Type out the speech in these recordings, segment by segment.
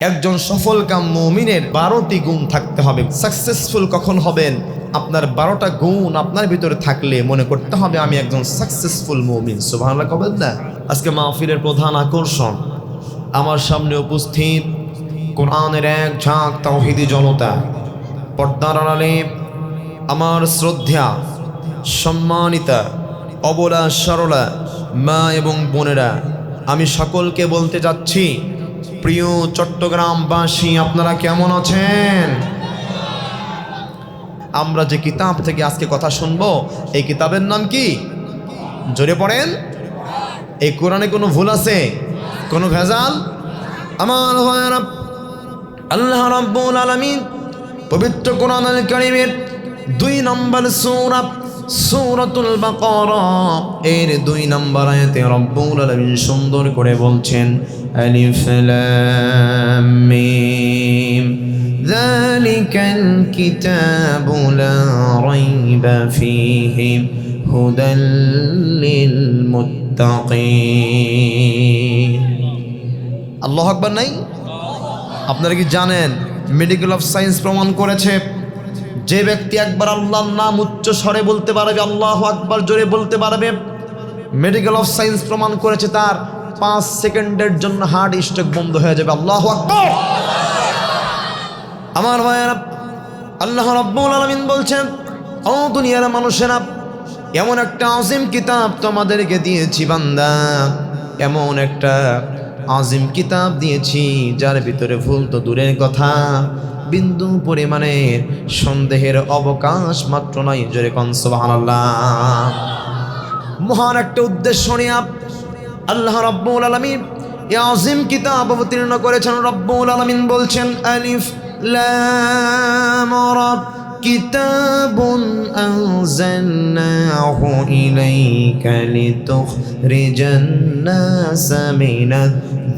একজন সফলকাম মুমিনের 12টি গুণ থাকতে হবে। সাকসেসফুল কখন হবেন? আপনার 12টা গুণ আপনার ভিতরে থাকলে মনে করতে হবে আমি একজন সাকসেসফুল মুমিন। সুবহানাল্লাহ কবেন না? আজকে মাহফিলের প্রধান আকর্ষণ আমার সামনে উপস্থিত কোরআনের এক ঝাঁক তাওহীদি জনতা। পর্দার আড়ালে আমার শ্রদ্ধা সম্মানিতা অবলা সরলা মা এবং বোনেরা, আমি সকলকে বলতে যাচ্ছি, প্রিয় চট্টগ্রামবাসী, আপনারা কেমন আছেন? আমরা যে কিতাব থেকে আজকে কথা শুনবো, এই কিতাবের নাম কি? জোরে পড়েন। এই কোরআনে কোনো ভুল আছে? কোনো ভেজাল? আমার ভাইয়েরা, আল্লাহ রাব্বুল আলামিন পবিত্র কোরআনুল কারীমের 2 নম্বর সূরা সূরাতুল বাকারা এর 2 নম্বর আয়াতে রব্বুল আলামিন সুন্দর করে বলছেন, আলিফ লাম মিম যালিকাল কিতাবু লা রাইবা ফীহি হুদাল লিল মুত্তাকিন। আল্লাহু আকবার নাই? আপনারা কি জানেন মেডিকেল অফ সায়েন্স প্রমাণ করেছে যে ব্যক্তি একবার আল্লাহর নাম উচ্চ স্বরে বলতে পারবে, আল্লাহু আকবার জোরে বলতে পারবে, মেডিকেল অফ সায়েন্স প্রমাণ করেছে তার 5 সেকেন্ডের জন্য হার্ট স্ট্রোক বন্ধ হয়ে যাবে। আল্লাহু আকবার। আমার ভাইয়েরা, আল্লাহ রাব্বুল আলামিন বলছেন, ও দুনিয়ার মানুষেরা, এমন একটা আযীম কিতাব তোমাদেরকে দিয়েছি বান্দা, এমন একটা আযীম কিতাব দিয়েছি যার ভিতরে ভুল তো দূরের কথা, বিন্দু পরিমাণের সন্দেহের অবকাশ মাত্র নাই। জোরে কোন সুবহানাল্লাহ। মহান একটা উদ্দেশ্য নিয়ে আল্লাহ রাব্বুল আলামিন এই আযীম কিতাব অবতীর্ণ করেছেন। রাব্বুল আলামিন বলছেন, আলিফ লাম রা কিতাবুন আনজালনাহু ইলাইকা লিতুখরিজান নাসা মিনাজ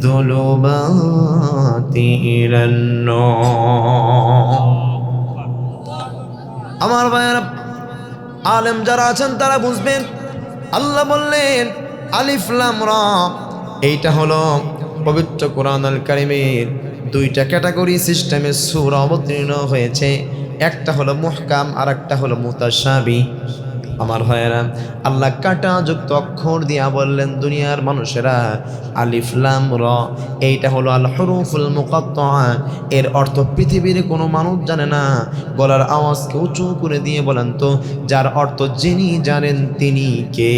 যুলুমাতি ইলান নূর। আমার ভাইয়েরা, আলেম যারা আছেন তারা বুঝবেন, আল্লাহ বললেন আলিফ লাম রা, এইটা হলো পবিত্র কোরআনুল কারীমের 2টা ক্যাটাগরি সিস্টেমে সূরা অবতীর্ণ হয়েছে। একটা হলো মুহকাম আর একটা হলো মুতাশাবি। আমার ভাইয়েরা, আল্লাহ কাটা যুক্ত অক্ষর দিয়া বললেন, দুনিয়ার মানুষেরা, আলিফ লাম রা এইটা হলো আল হুরুফুল মুকাত্তাআ, এর অর্থ পৃথিবীর কোনো মানুষ জানে না। গলার আওয়াজকে উঁচু করে দিয়ে বলেন তো, যার অর্থ যিনি জানেন তিনি কে?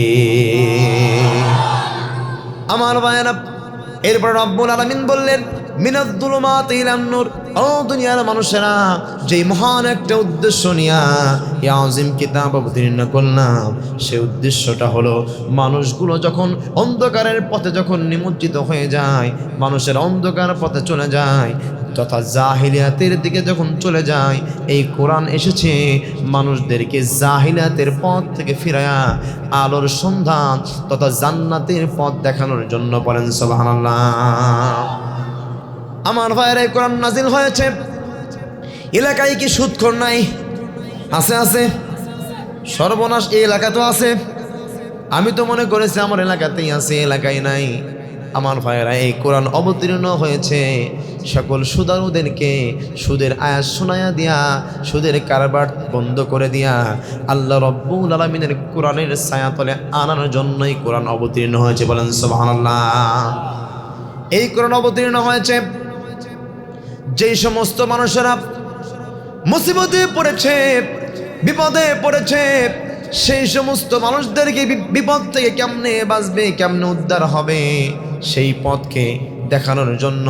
আমার ভাইয়েরা, এরপর রব্বুল আলামিন বললেন, মিনাজ যুলুমাতি ইলান নূর। ও দুনিয়ার মানুষেরা, যেই মহান একটা উদ্দেশ্য নিয়ে এই আযীম কিতাব অবতীর্ণ করলাম, সেই উদ্দেশ্যটা হলো মানুষগুলো যখন অন্ধকারের পথে যখন নিমজ্জিত হয়ে যায়, মানুষের অন্ধকার পথে চলে যায়, তথা জাহিলিয়াতের দিকে যখন চলে যায়, এই কোরআন এসেছে মানুষদেরকে জাহিলিয়াতের পথ থেকে ফিরায়া আলোর সন্ধান তথা জান্নাতের পথ দেখানোর জন্য। বলেন সুবহানাল্লাহ। আমার ভাইয়েরা, এই কোরআন নাজিল হয়েছে, এলাকায় কি সুদখোর নাই? আছে আছে। সর্বনাশ, এই এলাকা তো আছে। আমি তো মনে করেছি আমার এলাকাতেই আছে, এলাকায় নাই। আমার ভাইয়েরা, এই কোরআন অবতীর্ণ হয়েছে সকল সুদারুদেরকে সুদের আয়াত শোনায়া দিয়া, সুদের কারবার বন্ধ করে দিয়া আল্লাহ রাব্বুল আলামিনের কোরআনের ছায়াতলে আনার জন্যই কোরআন অবতীর্ণ হয়েছে। বলেন সুবহানাল্লাহ। এই কোরআন অবতীর্ণ হয়েছে যেই সমস্ত মানুষেরা মুসিবতে পড়েছে, বিপদে পড়েছে, সেই সমস্ত মানুষদেরকে বিপদ থেকে কেমনে বাঁচবে, কেমনে উদ্ধার হবে, সেই পথকে দেখানোর জন্য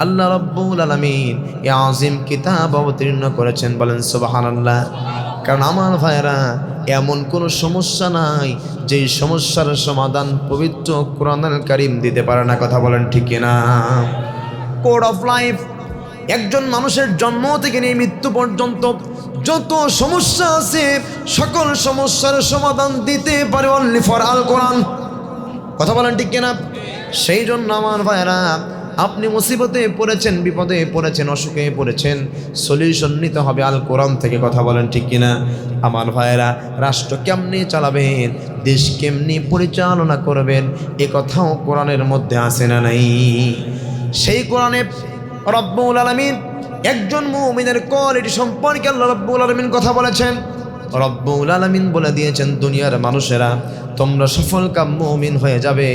আল্লাহ রাব্বুল আলামিন এই আযীম কিতাব অবতীর্ণ করেছেন। বলেন সুবহানাল্লাহ। কারণ আমার ভাইয়েরা, এমন কোনো সমস্যা নাই যেই সমস্যার সমাধান পবিত্র কোরআনুল কারীম দিতে পারে না। কথা বলেন ঠিক কিনা? কোড অফ লাইফ, একজন মানুষের জন্ম থেকে নিয়ে মৃত্যু পর্যন্ত যত সমস্যা আছে, সকল সমস্যার সমাধান দিতে পারে অনলি ফর আল কোরআন। কথা বলেন ঠিক কিনা? সেই জন্য আমার ভাইয়েরা, আপনি মুসিবতে পড়েছেন, বিপদে পড়েছেন, অসুখে পড়েছেন, সলিউশন নিতে হবে আল কোরআন থেকে। কথা বলেন ঠিক কিনা? আমার ভাইয়েরা, রাষ্ট্র কেমনি চালাবেন, দেশ কেমনি পরিচালনা করবেন, এ কথাও কোরআনের মধ্যে আছে না নাই? সেই কোরআনে রব্বুল আলামিন একজন মুমিনের কোয়ালিটি সম্পর্কে আল্লাহ রব্বুল আলামিন কথা বলেছেন। রব্বুল আলামিন বলে দিয়েছেন, দুনিয়ার মানুষেরা তোমরা সফলকাম মুমিন হয়ে যাবে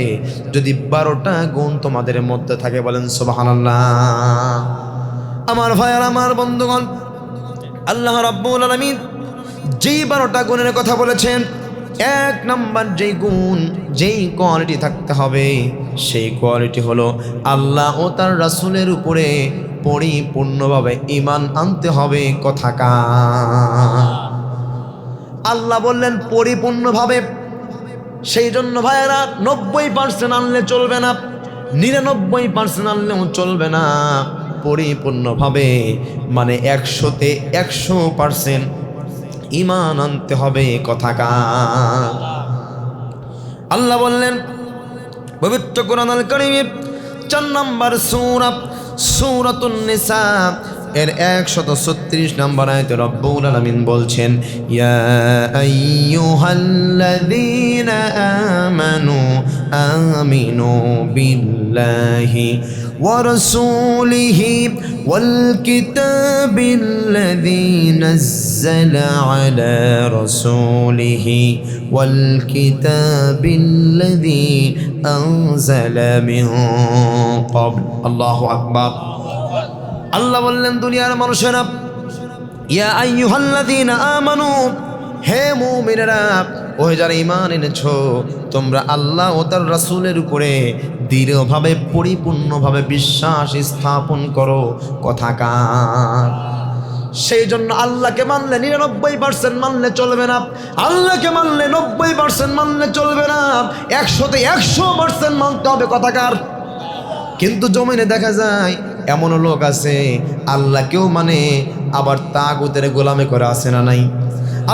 যদি 12টা গুণ তোমাদের মধ্যে থাকে। বলেন সুবহানাল্লাহ। আমার ভাইয়ার, আমার বন্ধুগণ, আল্লাহ রাব্বুল আলামিন যেই 12টা গুণের কথা বলেছেন, 1 নাম্বার যেই গুণ, যেই কোয়ালিটি থাকতে হবে, সেই কোয়ালিটি হলো আল্লাহ ও তার রাসূলের উপরে পরিপূর্ণভাবে ঈমান আনতে হবে। কথাকার আল্লাহ বললেন পরিপূর্ণভাবে, সেই জন্য ভাইয়েরা 90% আনলে চলবে না, 99% আনলেও চলবে না। পরিপূর্ণভাবে মানে 100-তে 100% ঈমান আনতে হবে। কথাকার আল্লাহ বললেন পবিত্র কোরআনুল কারীমের 4 নম্বর সূরা সূরাতুন নিসা এর 136 নম্বর আয়াতে রব্বুল আলামিন বলছেন, ইয়া আইয়ুহাল্লাযীনা আমানু আমিনু বিল্লাহি ওয়া রাসূলিহি ওয়াল কিতাবিল্লাযী নাযালা আলা রাসূলিহি ওয়াল কিতাবিল্লাযী আনজালা মিন ক্বাবল। আল্লাহু আকবার। আল্লাহ বললেন, দুনিয়ার মানুষেরা, ইয়া আইয়ুহাল্লাযীনা আমানু, হে মুমিনেরা, ওই যারা ঈমান এনেছো, তোমরা আল্লাহ ও তার রাসূলের উপরে দৃঢ়ভাবে পরিপূর্ণভাবে বিশ্বাস স্থাপন করো। কথাকার সেই জন্য আল্লাহকে মানলে 99% মানলে চলবে না, আল্লাহকে মানলে 90% মানলে চলবে না, 100-তে 100% মানতে হবে। কথাকার কিন্তু জমিনে দেখা যায় এমনও লোক আছে আল্লাহকেও মানে আবার তাগুতের গোলামি করে, আছে না নাই?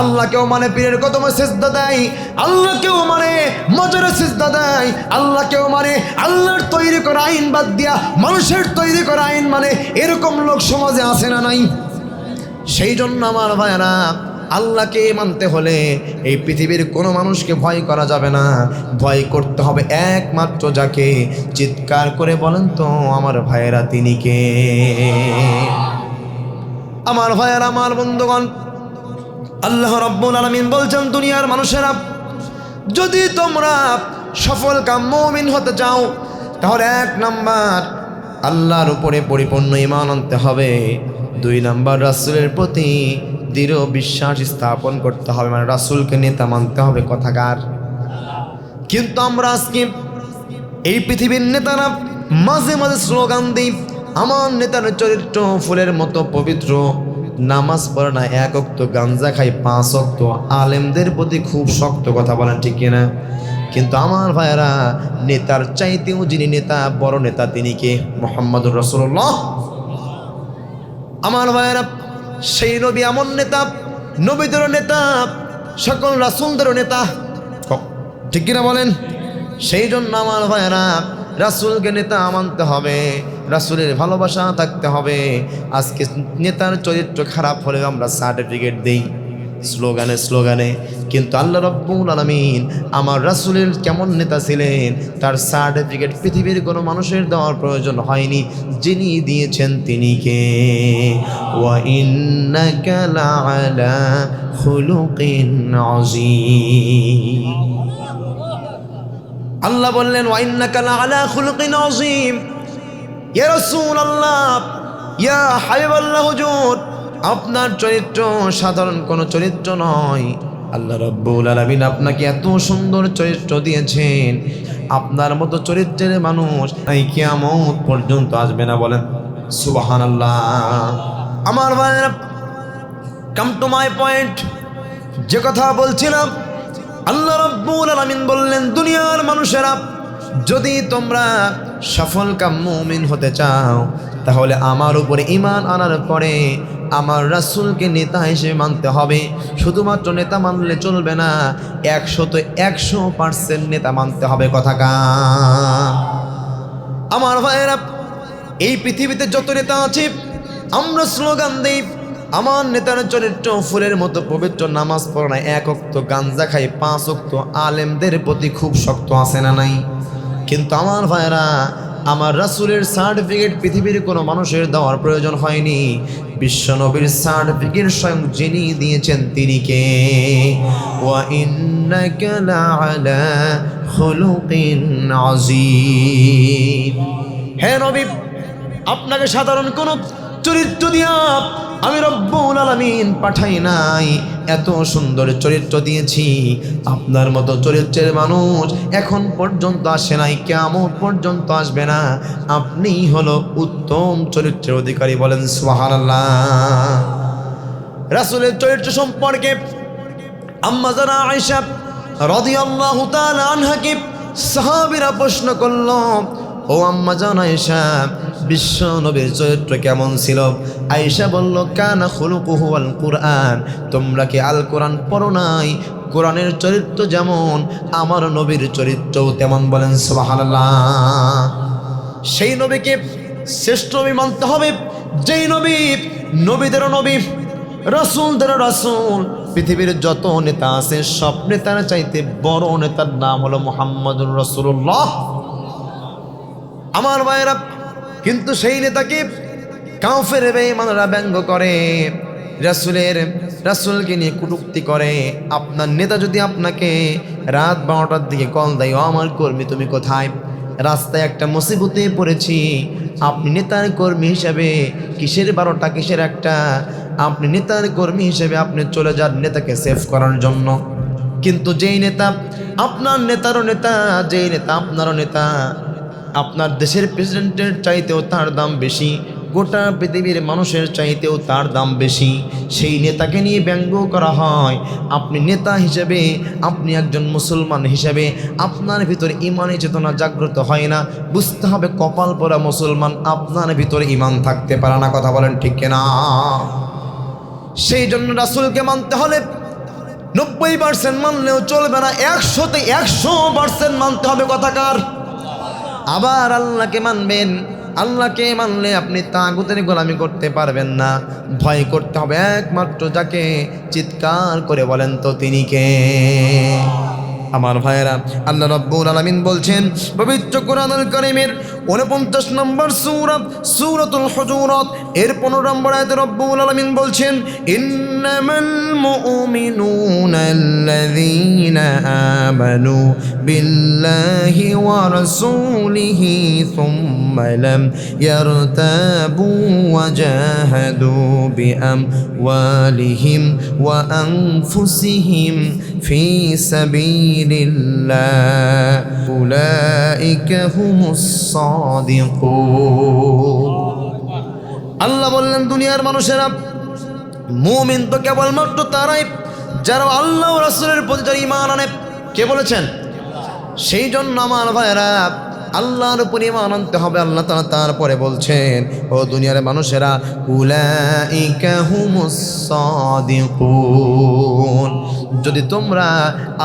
আল্লাহকেও মানে পীরের কদমে সিজদা দেয়, আল্লাহকেও মানে মজরে সিজদা দেয়, আল্লাহকেও মানে আল্লাহর তৈরি করা আইন বাদ দিয়া মানুষের তৈরি করা আইন মানে, এরকম লোক সমাজে আছে না নাই? সেই জন্য আমার ভাইরা, আল্লাহকে মানতে হলে এই পৃথিবীর কোনো মানুষকে ভয় করা যাবে না, ভয় করতে হবে একমাত্র যাকে। চিৎকার করে বলেন তো আমার ভাইয়েরা, তিনি কে? আমার ভাইয়েরা, আমার বন্ধুগণ, আল্লাহ রাব্বুল আলামিন বলছেন, দুনিয়ার মানুষেরা, যদি তোমরা সফলকাম মুমিন হতে চাও তাহলে 1 নাম্বার আল্লাহর উপরে পরিপূর্ণ ঈমান আনতে হবে, 2 নাম্বার রাসূলের প্রতি দৃঢ় বিশ্বাস স্থাপন করতে হবে, মানে রাসূলকে নেতা মানতে হবে। কথাকার কিন্তু আমরা আজকে এই পৃথিবীর নেতারা মাঝে মাঝে স্লোগান দিই, আমার নেতার চরিত্র ফুলের মতো পবিত্র, নামাজ পড়ে না, 1 ওয়াক্ত, গাঞ্জা খাই 5 ওয়াক্ত, আলেমদের প্রতি খুব শক্ত। কথা বলেন ঠিক কিনা? কিন্তু আমার ভাইয়েরা, নেতার চাইতেও যিনি নেতা, বড় নেতা, তিনি কে? মুহাম্মদুর রাসূলুল্লাহ। আমার ভাইয়েরা, সেই নবী এমন নেতা, নবীদেরও নেতা, সকল রাসূলদেরও নেতা। ঠিক কিনা বলেন? সেই জন্য আমার ভাইয়েরা, রাসূলকে নেতা মানতে হবে, রাসূলের ভালোবাসা থাকতে হবে। আজকে নেতার চরিত্র খারাপ হলে আমরা সার্টিফিকেট দিই স্লোগানে স্লোগানে, কিন্তু আল্লাহ রাব্বুল আলামিন আমার রাসূলের কেমন নেতা ছিলেন তার সার্টিফিকেট পৃথিবীর কোনো মানুষের দেওয়ার প্রয়োজন হয়নি। যিনি দিয়েছেন তিনি কে? ওয়া ইন্নাকা লাআলা খুলুকিন আযীম। আল্লাহ বললেন, ওয়া ইন্নাকা লাআলা খুলুকিন আযীম। ইয়া রাসূলুল্লাহ, ইয়া হাবিবাল্লাহ হুজুর, আপনার চরিত্র সাধারণ কোনো চরিত্র নয়। আল্লাহ রাব্বুল আলামিন আপনাকে এত সুন্দর চরিত্র দিয়েছেন, আপনার মতো চরিত্রের মানুষ এই কিয়ামত পর্যন্ত আসবে না। বলেন সুবহানাল্লাহ। আমার ভাইরা, কাম টু মাই পয়েন্ট, যে কথা বলছিলাম, আল্লাহ রাব্বুল আলামিন বললেন, দুনিয়ার মানুষেরা, যদি তোমরা সফলকাম মুমিন হতে চাও তাহলে আমার উপরে ঈমান আনার পরে আমার রাসূলকে নেতা হিসেবে মানতে হবে। শুধুমাত্র নেতা মানলে চলবে না, 100-তে 100% নেতা মানতে হবে। কথাকার আমার ভাইয়েরা, এই পৃথিবীতে যত নেতা আছে আমরা স্লোগান দিই, আমার নেতার চরিত্র ফুলের মতো পবিত্র, নামাজ পড়ে না, 1 ওয়াক্ত, গাঞ্জা খাই 5 ওয়াক্ত, আলেমদের প্রতি খুব শক্ত, আছে না নাই? কিন্তু আমার ভাইয়েরা, আমার রাসূলের সার্টিফিকেট পৃথিবীর কোনো মানুষের দেওয়ার প্রয়োজন হয়নি। বিশ্ব নবীর সার্টিফিকেট স্বয়ং যিনি দিয়েছেন তিনি কে? ওয়া ইন্নাকা লাআলা খুলুকিন আযীম। হে নবী, আপনাকে সাধারণ কোনো চরিত্র দিয়া আমি রব্বুল আলামিন পাঠাই নাই, এত সুন্দর চরিত্র দিয়েছি। আপনার মতো চরিত্রের মানুষ এখন পর্যন্ত আসে নাই, কিয়ামত পর্যন্ত আসবে না। আপনি হলো উত্তম চরিত্রের অধিকারী। বলেন সুবহানাল্লাহ। রাসূলের চরিত্র সম্পর্কে আম্মা জানা আয়েশা রাদিয়াল্লাহু তাআলা আনহাকে সাহাবীরা প্রশ্ন করল, ও আম্মা জানা আয়েশা, বিশ্ব নবীর চরিত্র কেমন ছিল? আয়েশা বলল, কানা খুলুকুহু আল কুরআন। তোমরা কি আল কোরআন পড়ো নাই? কোরআনের চরিত্র যেমন আমার নবীর চরিত্রও তেমন। বলেন সুবহানাল্লাহ। সেই নবীকে শ্রেষ্ঠ নবী মানতে হবে, যেই নবী নবীদেরও নবী, রাসূলদেরও রাসূল। পৃথিবীর যত নেতা আছে সব নেতার চাইতে বড় নেতার নাম হলো মুহাম্মদুর রাসূলুল্লাহ। আমার ভাইয়েরা, কিন্তু সেই নেতাকে কাফের বেঈমানরা ব্যঙ্গ করে, রাসূলকে নিয়ে কটূক্তি করে। আপনার নেতা যদি আপনাকে রাত 12টার দিকে কল দেয়, ও আমার কর্মী তুমি কোথায়? রাস্তায় একটা মুসিবতে পড়েছি। আপনি নেতার কর্মী হিসেবে কিসের 12টা কিসের একটা? আপনি নেতার কর্মী হিসেবে আপনি চলে যান নেতাকে সেভ করার জন্য। কিন্তু যেই নেতা আপনার নেতারও নেতা, যেই নেতা আপনারও নেতা, আপনার দেশের প্রেসিডেন্টের চাইতেও তার দাম বেশি, গোটা পৃথিবীর মানুষের চাইতেও তার দাম বেশি, সেই নেতাকে নিয়ে ব্যঙ্গ করা হয়। আপনি নেতা হিসেবে, আপনি একজন মুসলমান হিসেবে আপনার ভিতরে ইমানি চেতনা জাগ্রত হয় না। বুঝতে হবে কপাল পরা মুসলমান, আপনার ভিতরে ইমান থাকতে পারে না। কথা বলেন ঠিক কিনা? সেই জন্য রাসূলকে মানতে হলে 90% মানলেও চলবে না, 100তে 100% মানতে হবে। কথাকার। আবার আল্লাহকে মানবেন। আল্লাহকে মানলে আপনি তাগুতের গোলামি করতে পারবেন না। ভয় করতে হবে একমাত্র যাকে। চিৎকার করে বলেন তো তিনি কে? আমার ভাইয়েরা, আল্লাহ রাব্বুল আলামিন বলছেন পবিত্র কোরআনুল কারীমের 49 নম্বর সূরা সূরাতুল হুজুরাত এর 15 নম্বর আয়াতে রাব্বুল আলামিন বলছেন, ইন্নামাল মুমিনুনা আল্লাযীনা আমানু বিল্লাহি ওয়া রাসূলিহি সুম্মা লাম ইয়ারতাবু ওয়া জাহাদু বিআমওয়ালিহিম ওয়া আনফুসিহিম ফি সাবিলিল্লাহ উলাইকা হুমুস সাদিকুন। আল্লাহ বললেন, দুনিয়ার মানুষেরা, মুমিন তো কেবলমাত্র তারাই যারা আল্লাহ ও রাসূলের প্রতি যারা ঈমান আনে। কে বলেছেন? সেই জন্য আমার ভাইয়েরা, আল্লাহর উপর ঈমান আনতে হবে। আল্লাহ তাআলা তারপরে বলছেন, ও দুনিয়ার মানুষেরা, উলাইকা হুমুস সাদিকুন। যদি তোমরা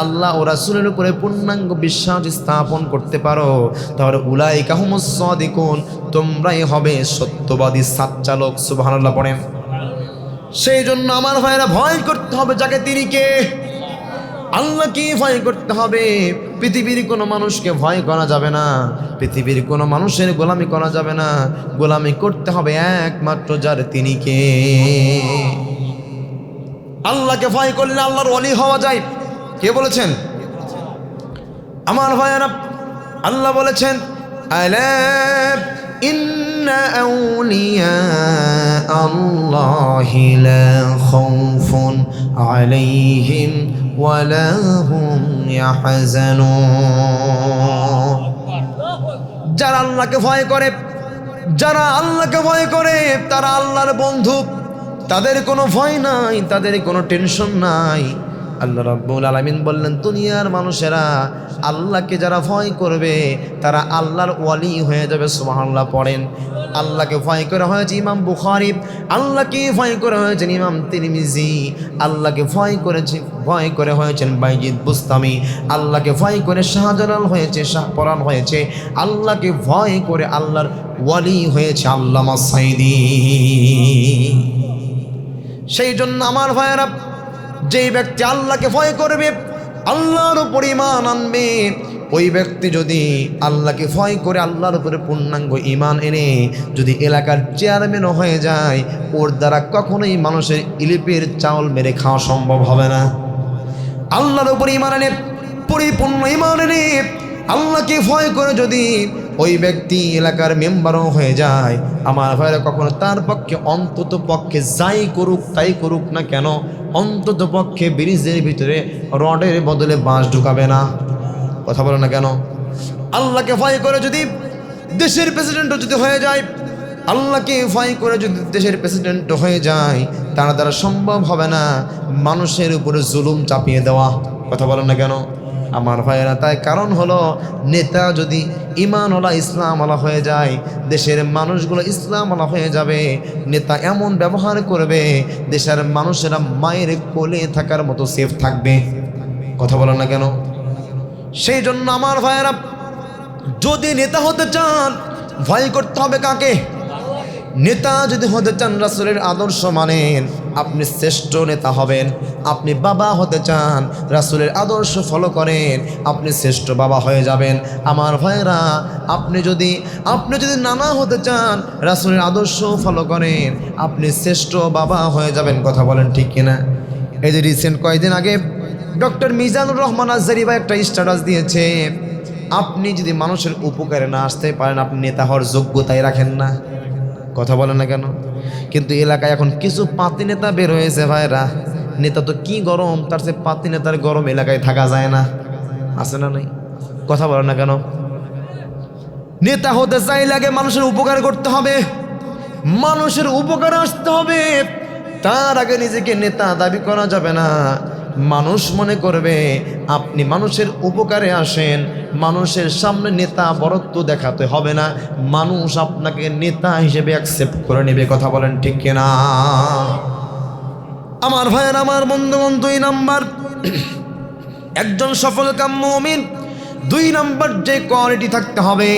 আল্লাহ ও রাসূলের উপরে পূর্ণাঙ্গ বিশ্বাস স্থাপন করতে পারো, তাহলে উলাইকা হুমুস সাদিকুন, তোমরাই হবে সত্যবাদী সাচ্চালক। সুবহানাল্লাহ পড়েন। সেই জন্য আমার ভাইয়েরা, ভয় করতে হবে যাকে তিনি কে? আল্লাহকে ভয় করতে হবে। পৃথিবীর কোনো মানুষকে ভয় করা যাবে না, পৃথিবীর কোনো মানুষের গোলামি করা যাবে না। গোলামি করতে হবে একমাত্র যার তিনি কে। আল্লাহকে ভয় করলে আল্লাহর ওলি হওয়া যায়। কে বলেছেন? আমার ভাইয়েরা, আল্লাহ বলেছেন, আলা ইন্না আউলিয়া আল্লাহি লা খাউফুন আলাইহিম ওয়া লা হুম ইয়াহজানুন। যারা আল্লাহকে ভয় করে, যারা আল্লাহকে ভয় করে, তারা আল্লাহর বন্ধু। তাদের কোনো ভয় নাই, তাদের কোনো টেনশন নাই। আল্লাহ রাব্বুল আলামিন বললেন, দুনিয়ার মানুষেরা আল্লাহকে যারা ভয় করবে তারা আল্লাহর ওয়ালি হয়ে যাবে। সুবহানাল্লাহ পড়েন। আল্লাহকে ভয় করে হয়েছে ইমাম বুখারী, আল্লাহকে ভয় করে হয়েছেন ইমাম তিরমিজি, আল্লাহকে ভয় করে হয়েছেন বাইজিদ বুস্তামি, আল্লাহকে ভয় করে শাহজালাল হয়েছে, শাহপরান হয়েছে, আল্লাহকে ভয় করে আল্লাহর ওয়ালি হয়েছে আল্লামা সাইদি। সেই জন্য আমার ভাইয়েরা, যেই ব্যক্তি আল্লাহকে ভয় করবে, আল্লাহর উপর ঈমান আনবে, ওই ব্যক্তি যদি আল্লাহকে ভয় করে আল্লাহর উপরে পূর্ণাঙ্গ ঈমান এনে যদি এলাকার চেয়ারম্যানও হয়ে যায়, ওর দ্বারা কখনোই মানুষের ইলিপের চাউল মেরে খাওয়া সম্ভব হবে না। আল্লাহর উপরে ঈমান এনে, পরিপূর্ণ ঈমান এনে আল্লাহকে ভয় করে যদি ওই ব্যক্তি এলাকার মেম্বারও হয়ে যায়, আমার ভাইরা কখনো তার পক্ষে অন্তত পক্ষে যাই করুক তাই করুক না কেন, অন্তত পক্ষে ব্রিজের ভিতরে রডের বদলে বাঁশ ঢুকাবে না। কথা বলো না কেন? আল্লাহকে ভয় করে যদি দেশের প্রেসিডেন্টও যদি হয়ে যায়, আল্লাহকে ভয় করে যদি দেশের প্রেসিডেন্ট হয়ে যায়, তার দ্বারা সম্ভব হবে না মানুষের উপরে জুলুম চাপিয়ে দেওয়া। কথা বলো না কেন আমার ভাইয়েরা? তাই কারণ হলো, নেতা যদি ঈমানওয়ালা ইসলামওয়ালা হয়ে যায়, দেশের মানুষগুলো ইসলামওয়ালা হয়ে যাবে। নেতা এমন ব্যবহার করবে, দেশের মানুষেরা মায়ের কোলে থাকার মতো সেফ থাকবে। কথা বলো না কেন? সেই জন্য আমার ভাইয়েরা, যদি নেতা হতে চান, ভয় করতে হবে কাকে? নেতা যদি হতে চান রাসূলের আদর্শ মানেন, আপনি শ্রেষ্ঠ নেতা হবেন। আপনি বাবা হতে চান, রাসূলের আদর্শ ফলো করেন, আপনি শ্রেষ্ঠ বাবা হয়ে যাবেন। আমার ভাইয়েরা, আপনি যদি নানা হতে চান, রাসূলের আদর্শ ফলো করেন, আপনি শ্রেষ্ঠ বাবা হয়ে যাবেন। কথা বলেন ঠিক কিনা? এই যে রিসেন্ট কয়েকদিন আগে ডক্টর মিজানুর রহমান আজহারি ভাই একটা স্ট্যাটাস দিয়েছে, আপনি যদি মানুষের উপকারে না আসতে পারেন, আপনি নেতা হওয়ার যোগ্যতাই রাখেন না। কথা বলেন না কেন? কিন্তু এলাকায় এখন কিছু পাতি নেতা বের হয়েছে ভাইরা। নেতা তো কি গরম, তার চেয়ে পাতি নেতার গরম এলাকায় থাকা যায় না। আছে না নাই? কথা বলেন না কেন? নেতা হতে চাইলে আগে মানুষের উপকার করতে হবে, মানুষের উপকার আসতে হবে, তার আগে নিজেকে নেতা দাবি করা যাবে না। মানুষ মনে করবে আপনি মানুষের উপকারে আসেন, মানুষের সামনে নেতা বরত্ব দেখাতে হবে না, মানুষ আপনাকে নেতা হিসেবে অ্যাকসেপ্ট করে নেবে। কথা বলেন ঠিক কিনা আমার ভাইয়ের, আমার বন্ধুগণ? 2 নাম্বার, একজন সফলকাম মুমিন 2 নাম্বার যে কোয়ালিটি থাকতে হবে,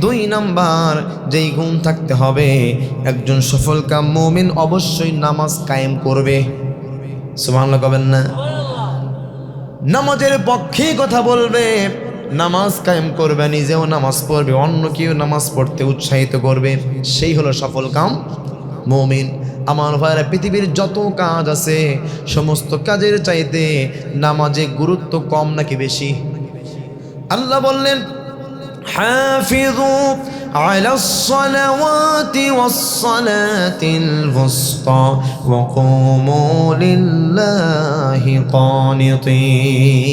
2 নাম্বার যেই গুণ থাকতে হবে, একজন সফলকাম মুমিন অবশ্যই নামাজ কায়েম করবে। সুবহানাল্লাহ কবেন না? নামাজের পক্ষে কথা বলবে, নামাজ কায়েম করবে, নিজেও নামাজ পড়বে, অন্য কেউ নামাজ পড়তে উৎসাহিত করবে, সেই হলো সফলকাম মুমিন। আমার ভাইরা, পৃথিবীর যত কাজ আছে সমস্ত কাজের চাইতে নামাজে গুরুত্ব কম নাকি বেশি? আল্লাহ বললেন, হাফিযু আলাস সালাওয়াতি ওয়াস সালাতিল ওয়ুসতা ওয়া কুমু লিল্লাহি কানিতিন।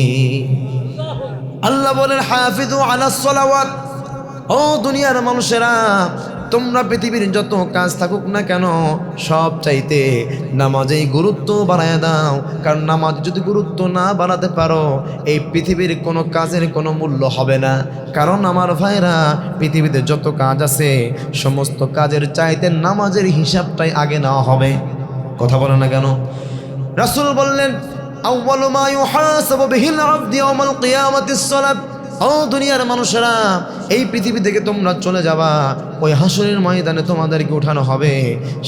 আল্লাহ বলেন, হাফিযু আলাস সালাওয়াত। ও দুনিয়ার মানুষেরা, তোমরা পৃথিবীর যত কাজ থাকুক না কেন, সব চাইতে নামাজেই গুরুত্ব বাড়ায় দাও। কারণ নামাজ যদি গুরুত্ব না বাড়াতে পারো, এই পৃথিবীর কোনো কাজের কোনো মূল্য হবে না। কারণ আমার ভাইরা, পৃথিবীতে যত কাজ আছে সমস্ত কাজের চাইতে নামাজের হিসাবটাই আগে নেওয়া হবে। কথা বলে না কেন? রাসূল বললেন, আউয়ালু মা ইউহাসাবু বিহিল আবদু ইয়াউমাল কিয়ামাতিস সালাত। ও দুনিয়ার মানুষেরা, এই পৃথিবী থেকে তোমরা চলে যাবা, ওই হাসরের ময়দানে তোমাদেরকে উঠানো হবে।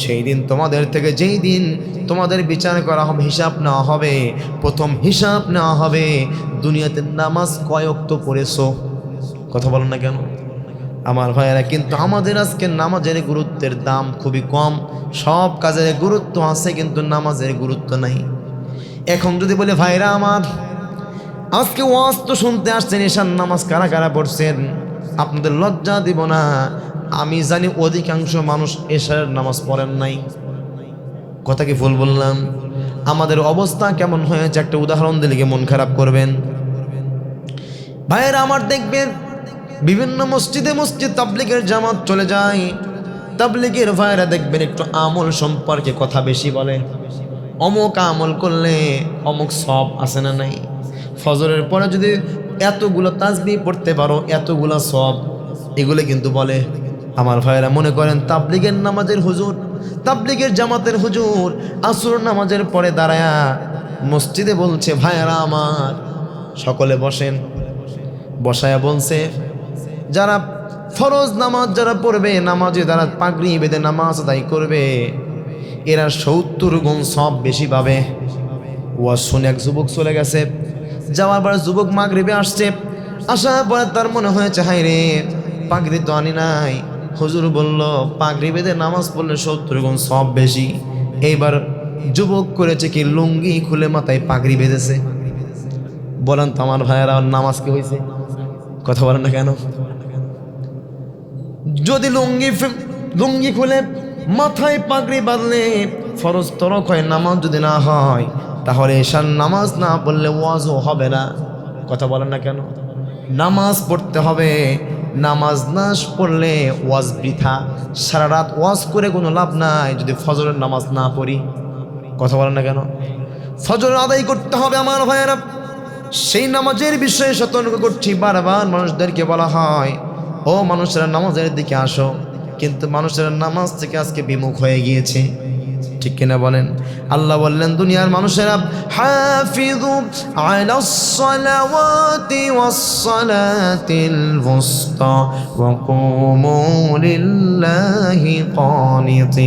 সেই দিন তোমাদের থেকে, যেই দিন তোমাদের বিচার করা হবে, হিসাব নেওয়া হবে, প্রথম হিসাব নেওয়া হবে দুনিয়াতে নামাজ কয় ওয়াক্ত পড়েছো। কথা বলেন না কেন আমার ভাইয়েরা? কিন্তু আমাদের আজকে নামাজের গুরুত্বের দাম খুবই কম। সব কাজের গুরুত্ব আছে কিন্তু নামাজের গুরুত্ব নাই। এখন যদি বলে, ভাইরা আমার, আজকে ওয়াজ তো শুনতে আসছেন, এশার নামাজ কারা কারা পড়ছেন, আপনাদের লজ্জা দিব না? আমি জানি অধিকাংশ মানুষ এশার নামাজ পড়েন নাই। কথা কি ভুল বললাম? আমাদের অবস্থা কেমন হয়েছে একটা উদাহরণ দিলে মন খারাপ করবেন। ভাইয়েরা আমার, দেখবেন বিভিন্ন মসজিদে তাবলীগের জামাত চলে যায়। তাবলীগের ভাইয়েরা দেখবেন একটু আমল সম্পর্কে কথা বেশি বলে। অমুক আমল করলে অমুক সব আছে না নাই? ফজরের পরে যদি এতগুলো তাসবিহ পড়তে পারো, এতগুলো সব, এগুলো কিন্তু বলে। আমার ভাইয়েরা মনে করেন তাবলীগের নামাজের হুজুর, তাবলীগের জামাতের হুজুর আসর নামাজের পরে দাঁড়ায়া মসজিদে বলছে, ভাইয়েরা আমার সকলে বসেন। বসায়া বলছে, যারা ফরজ নামাজ যারা পড়বে, নামাজে যারা পাগড়ি বেঁধে নামাজ আদায় করবে, এরা 70 গুণ সব বেশি পাবে। ওয়াজ শুনে এক যুবক চলে গেছে। যাওয়ার পর যুবক মাগরিবে আসছে, আসার পরে তার মনে হয়েছে হায় রে পাগড়ি তো আনি নাই। হুজুর বলল পাগড়ি বেঁধে নামাজ পড়লে 70 গুণ সব বেশি। এইবার যুবক করেছে কি লুঙ্গি খুলে মাথায় পাগড়ি বেঁধেছে। বলেন তো আমার ভাইয়েরা নামাজ কি হয়েছে? কথা বলেন না কেন? যদি লুঙ্গি খুলে মাথায় পাগড়ি বাঁধলে ফরজ তরক হয়, নামাজ যদি না হয় তাহলে এশার নামাজ না পড়লে ওয়াজও হবে না। কথা বলেন না কেন? নামাজ পড়তে হবে, নামাজ না পড়লে ওয়াজ বৃথা। সারা রাত ওয়াজ করে কোনো লাভ নাই যদি ফজরের নামাজ না পড়ি। কথা বলেন না কেন? ফজর আদায় করতে হবে আমার ভাইয়েরা। সেই নামাজের বিষয়ে সতর্ক করছি বারবার, মানুষদেরকে বলা হয় ও মানুষেরা নামাজের দিকে আসো, কিন্তু মানুষেরা নামাজ থেকে আজকে বিমুখ হয়ে গিয়েছে। ঠিক কিনা বলেন? আল্লাহ বললেন দুনিয়ার মানুষেরা হাফিযু আলাস সালাওয়াতি ওয়াস সালাতিল ওয়ুসতা ওয়া কুমু লিল্লাহি কানিতিন।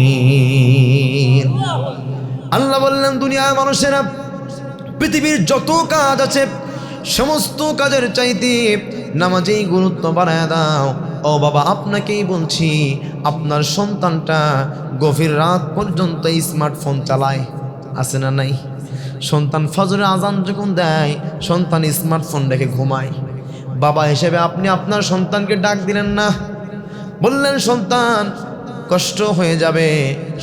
আল্লাহ বললেন দুনিয়ার মানুষেরা পৃথিবীর যত কাজ আছে সমস্ত কাজের চাইতে নামাজেই গুরুত্ব বাড়ায় দাও। ও বাবা আপনাকেই বলছি, আপনার সন্তানটা গভীর রাত পর্যন্ত স্মার্টফোন চালায়, আছে না নাই? সন্তান ফজরের আজান যখন দেয় সন্তান স্মার্টফোন রেখে ঘুমায়। বাবা হিসেবে আপনি আপনার সন্তানকে ডাক দিলেন না, বললেন সন্তান কষ্ট হয়ে যাবে।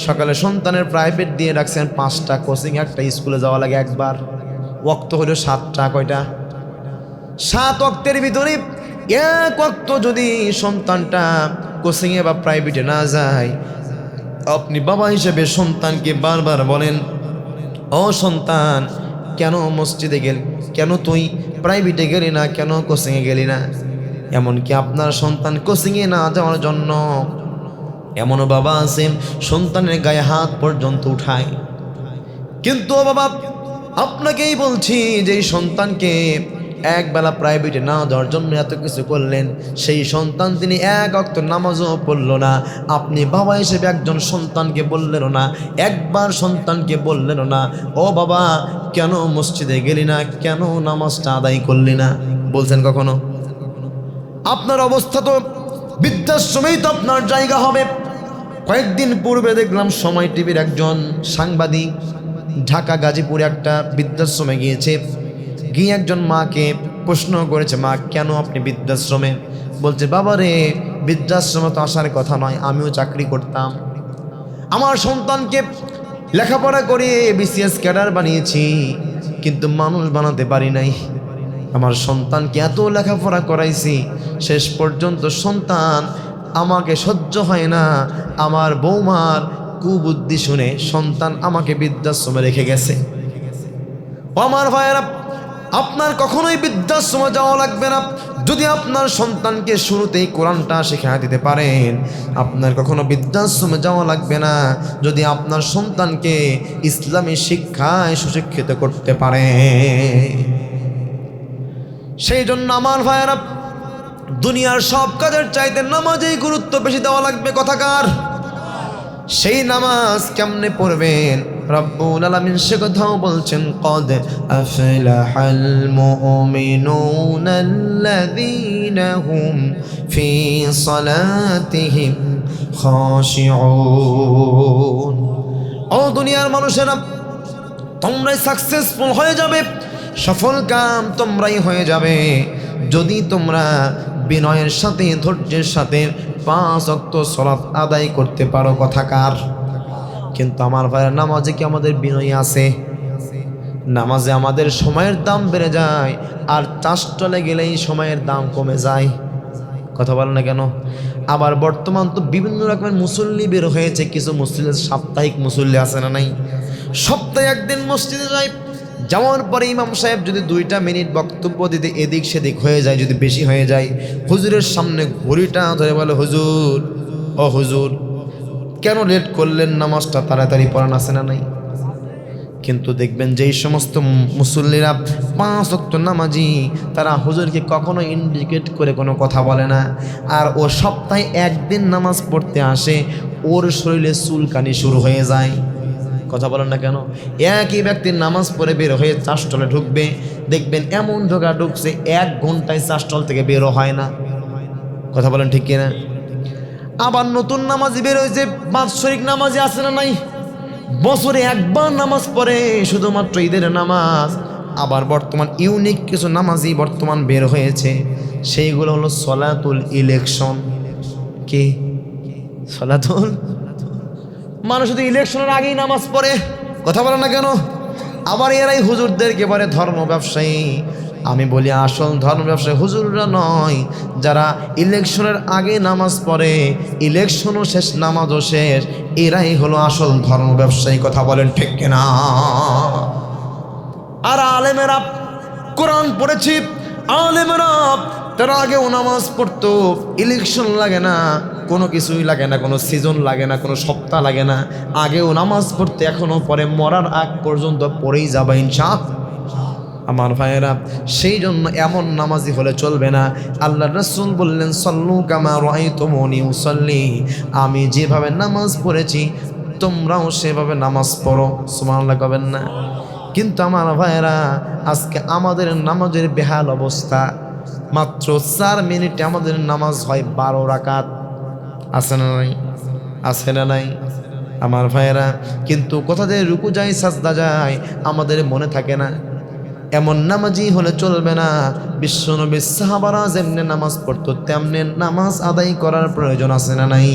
সকালে সন্তানের প্রাইভেট দিয়ে রাখছেন 5টা কোচিং, একটা স্কুলে যাওয়া লাগে একবার, ওয়াক্ত হলো 7টা। কয়টা? 7 ওয়াক্তের ভিতরে 1 ওয়াক্ত যদি সন্তানটা কোচিংয়ে বা প্রাইভেটে না যায়, আপনি বাবা হিসেবে সন্তানকে বারবার বলেন ও সন্তান কেন মসজিদে গেলি, কেন তুই প্রাইভেটে গেলি না, কেন কোচিংয়ে গেলি না। এমনকি আপনার সন্তান কোচিংয়ে না যাওয়ার জন্য এমনও বাবা আছে সন্তানের গায়ে হাত পর্যন্ত উঠায়। কিন্তু বাবা আপনাকেই বলছি যে সন্তানকে একবেলা প্রাইভেটে না যাওয়ার জন্য এত কিছু করলেন, সেই সন্তান তিনি 1 ওয়াক্ত নামাজও পড়ল না। আপনি বাবা হিসেবে একজন সন্তানকে বললেন না, একবার সন্তানকে বললেন না ও বাবা কেন মসজিদে গেলি না, কেন নামাজটা আদায় করলি না? বলছেন কখনো? আপনার অবস্থা তো বৃদ্ধাশ্রমেই তো আপনার জায়গা হবে। কয়েকদিন পূর্বে দেখলাম সময় টিভির একজন সাংবাদিক ঢাকা গাজীপুরে একটা বৃদ্ধাশ্রমে গিয়েছে, গিয়ে একজন মাকে প্রশ্ন করেছে, মা কেন আপনি বৃদ্ধাশ্রমে? বলছে বাবা রে বৃদ্ধাশ্রমে তো আসার কথা নয়, আমিও চাকরি করতাম, আমার সন্তানকে লেখাপড়া করে বিসিএস ক্যাডার বানিয়েছি, কিন্তু মানুষ বানাতে পারি নাই। আমার সন্তানকে এত লেখাপড়া করাইছি, শেষ পর্যন্ত সন্তান আমাকে সহ্য হয় না, আমার বৌমার কুবুদ্ধি শুনে সন্তান আমাকে বৃদ্ধাশ্রমে রেখে গেছে। আমার ভাইয়েরা আপনার কখনোই বৃদ্ধাশ্রমে যাওয়া লাগবে না যদি আপনার সন্তানকে শুরুতেই কোরআনটা শেখায় দিতে পারেন। আপনার কখনো বৃদ্ধাশ্রমে যাওয়া লাগবে না যদি আপনার সন্তানকে ইসলামী শিক্ষায় সুশিক্ষিত করতে পারে। সেই জন্য আমার ভাইয়েরা দুনিয়ার সব কাজের চাইতে নামাজেই গুরুত্ব বেশি দেওয়া লাগবে। কথাকার সেই নামাজ কেমনে পড়বেন রব্বুল আলামিন সে কথাও বলছেন, কদ আফলাহাল মুমিনুনাল্লাযীনা হুম ফি সালাতিহিম খাশিউন। ও দুনিয়ার মানুষেরা তোমরাই সাকসেসফুল হয়ে যাবে, সফল কাম তোমরাই হয়ে যাবে যদি তোমরা বিনয়ের সাথে ধৈর্যের সাথে 5 ওয়াক্ত সালাত আদায় করতে পারো। কথাকার কিন্তু আমার ভাইয়ের নামাজে কি আমাদের বিনয় আছে? নামাজে আমাদের সময়ের দাম বেড়ে যায়, আর চাষ চলে গেলেই সময়ের দাম কমে যায়। কথা বলেন না কেন? আবার বর্তমান তো বিভিন্ন রকমের মুসল্লি বের হয়েছে, কিছু মুসল্লি সাপ্তাহিক মুসল্লি আছে না নাই, সপ্তাহে একদিন মসজিদে যায়, যাওয়ার পরে ইমাম সাহেব যদি 2টা মিনিট বক্তব্য দিতে এদিক সেদিক হয়ে যায়, যদি বেশি হয়ে যায়, হুজুরের সামনে ঘড়িটা ধরে বলে হুজুর ও হুজুর কেন লেট করলেন, নামাজটা তাড়াতাড়ি পড়ান, আছে না নাই? কিন্তু দেখবেন যেই সমস্ত মুসল্লিরা 5 ওয়াক্ত নামাজি, তারা হুজুরকে কখনো ইন্ডিকেট করে কোনো কথা বলে না। আর ও সপ্তাহে একদিন নামাজ পড়তে আসে, ওর শরীরে চুলকানি শুরু হয়ে যায়। কথা বলেন না কেন? একই ব্যক্তির নামাজ পড়ে বের হয়ে চাষটলে ঢুকবে, দেখবেন এমন ঢোকা ঢুকছে 1 ঘন্টায় চাষটল থেকে বেরো হয় না। কথা বলেন ঠিক কিনা? আবার নতুন নামাজি বের হয়েছে, বাৎসরিক নামাজি আছে না নাই? বছরে একবার নামাজ পড়ে, শুধুমাত্র ঈদের নামাজ। আবার বর্তমান ইউনিক কিছু নামাজি বর্তমান বের হয়েছে, সেইগুলো হলো সলাতুল ইলেকশন। কি সলাতুল? মানুষ শুধু ইলেকশনের আগেই নামাজ পড়ে, কথা বলে না কেন? আবার এরাই হুজুরদেরকে বলে ধর্ম ব্যবসায়ী। আমি বলি আসল ধর্ম ব্যবসায়ী হুজুররা নয়, যারা ইলেকশনের আগে নামাজ পড়ে, ইলেকশনও শেষ নামাজও শেষ, এরাই হলো আসল ধর্ম ব্যবসায়ী। কথা বলেন ঠিক কিনা? আর আলেমেরা কোরআন পড়েছি, আলেমেরা তারা আগেও নামাজ পড়তো, ইলেকশন লাগে না, কোনো কিছুই লাগে না, কোনো সিজন লাগে না, কোনো সপ্তাহ লাগে না, আগেও নামাজ পড়তে এখনো পরে, মরার আগ পর্যন্ত পড়েই যাবে ইনশাআল্লাহ। আমার ভাইয়েরা, সেই জন্য এমন নামাজি হলে চলবে না। আল্লাহ রাসূল বললেন সল্লু কামা রাআইতুমুনি উসাল্লি, আমি যেভাবে নামাজ পড়েছি তোমরাও সেভাবে নামাজ পড়ো। সুবহানাল্লাহ কবেন না? কিন্তু আমার ভাইয়েরা, আজকে আমাদের নামাজের বেহাল অবস্থা। মাত্র 4 মিনিটে আমাদের নামাজ হয় 12 রাকাত। আছে না নাই? আছে না নাই? আমার ভাইয়েরা, কিন্তু কোথা দিয়ে রুকু যায়, সাজদা যায়, আমাদের মনে থাকে না। এমন নামাজি হলে চলবে না। বিশ্বনবীর সাহাবারা যেমনে নামাজ পড়তো, তেমনি নামাজ আদায় করার প্রয়োজন আছে না নাই?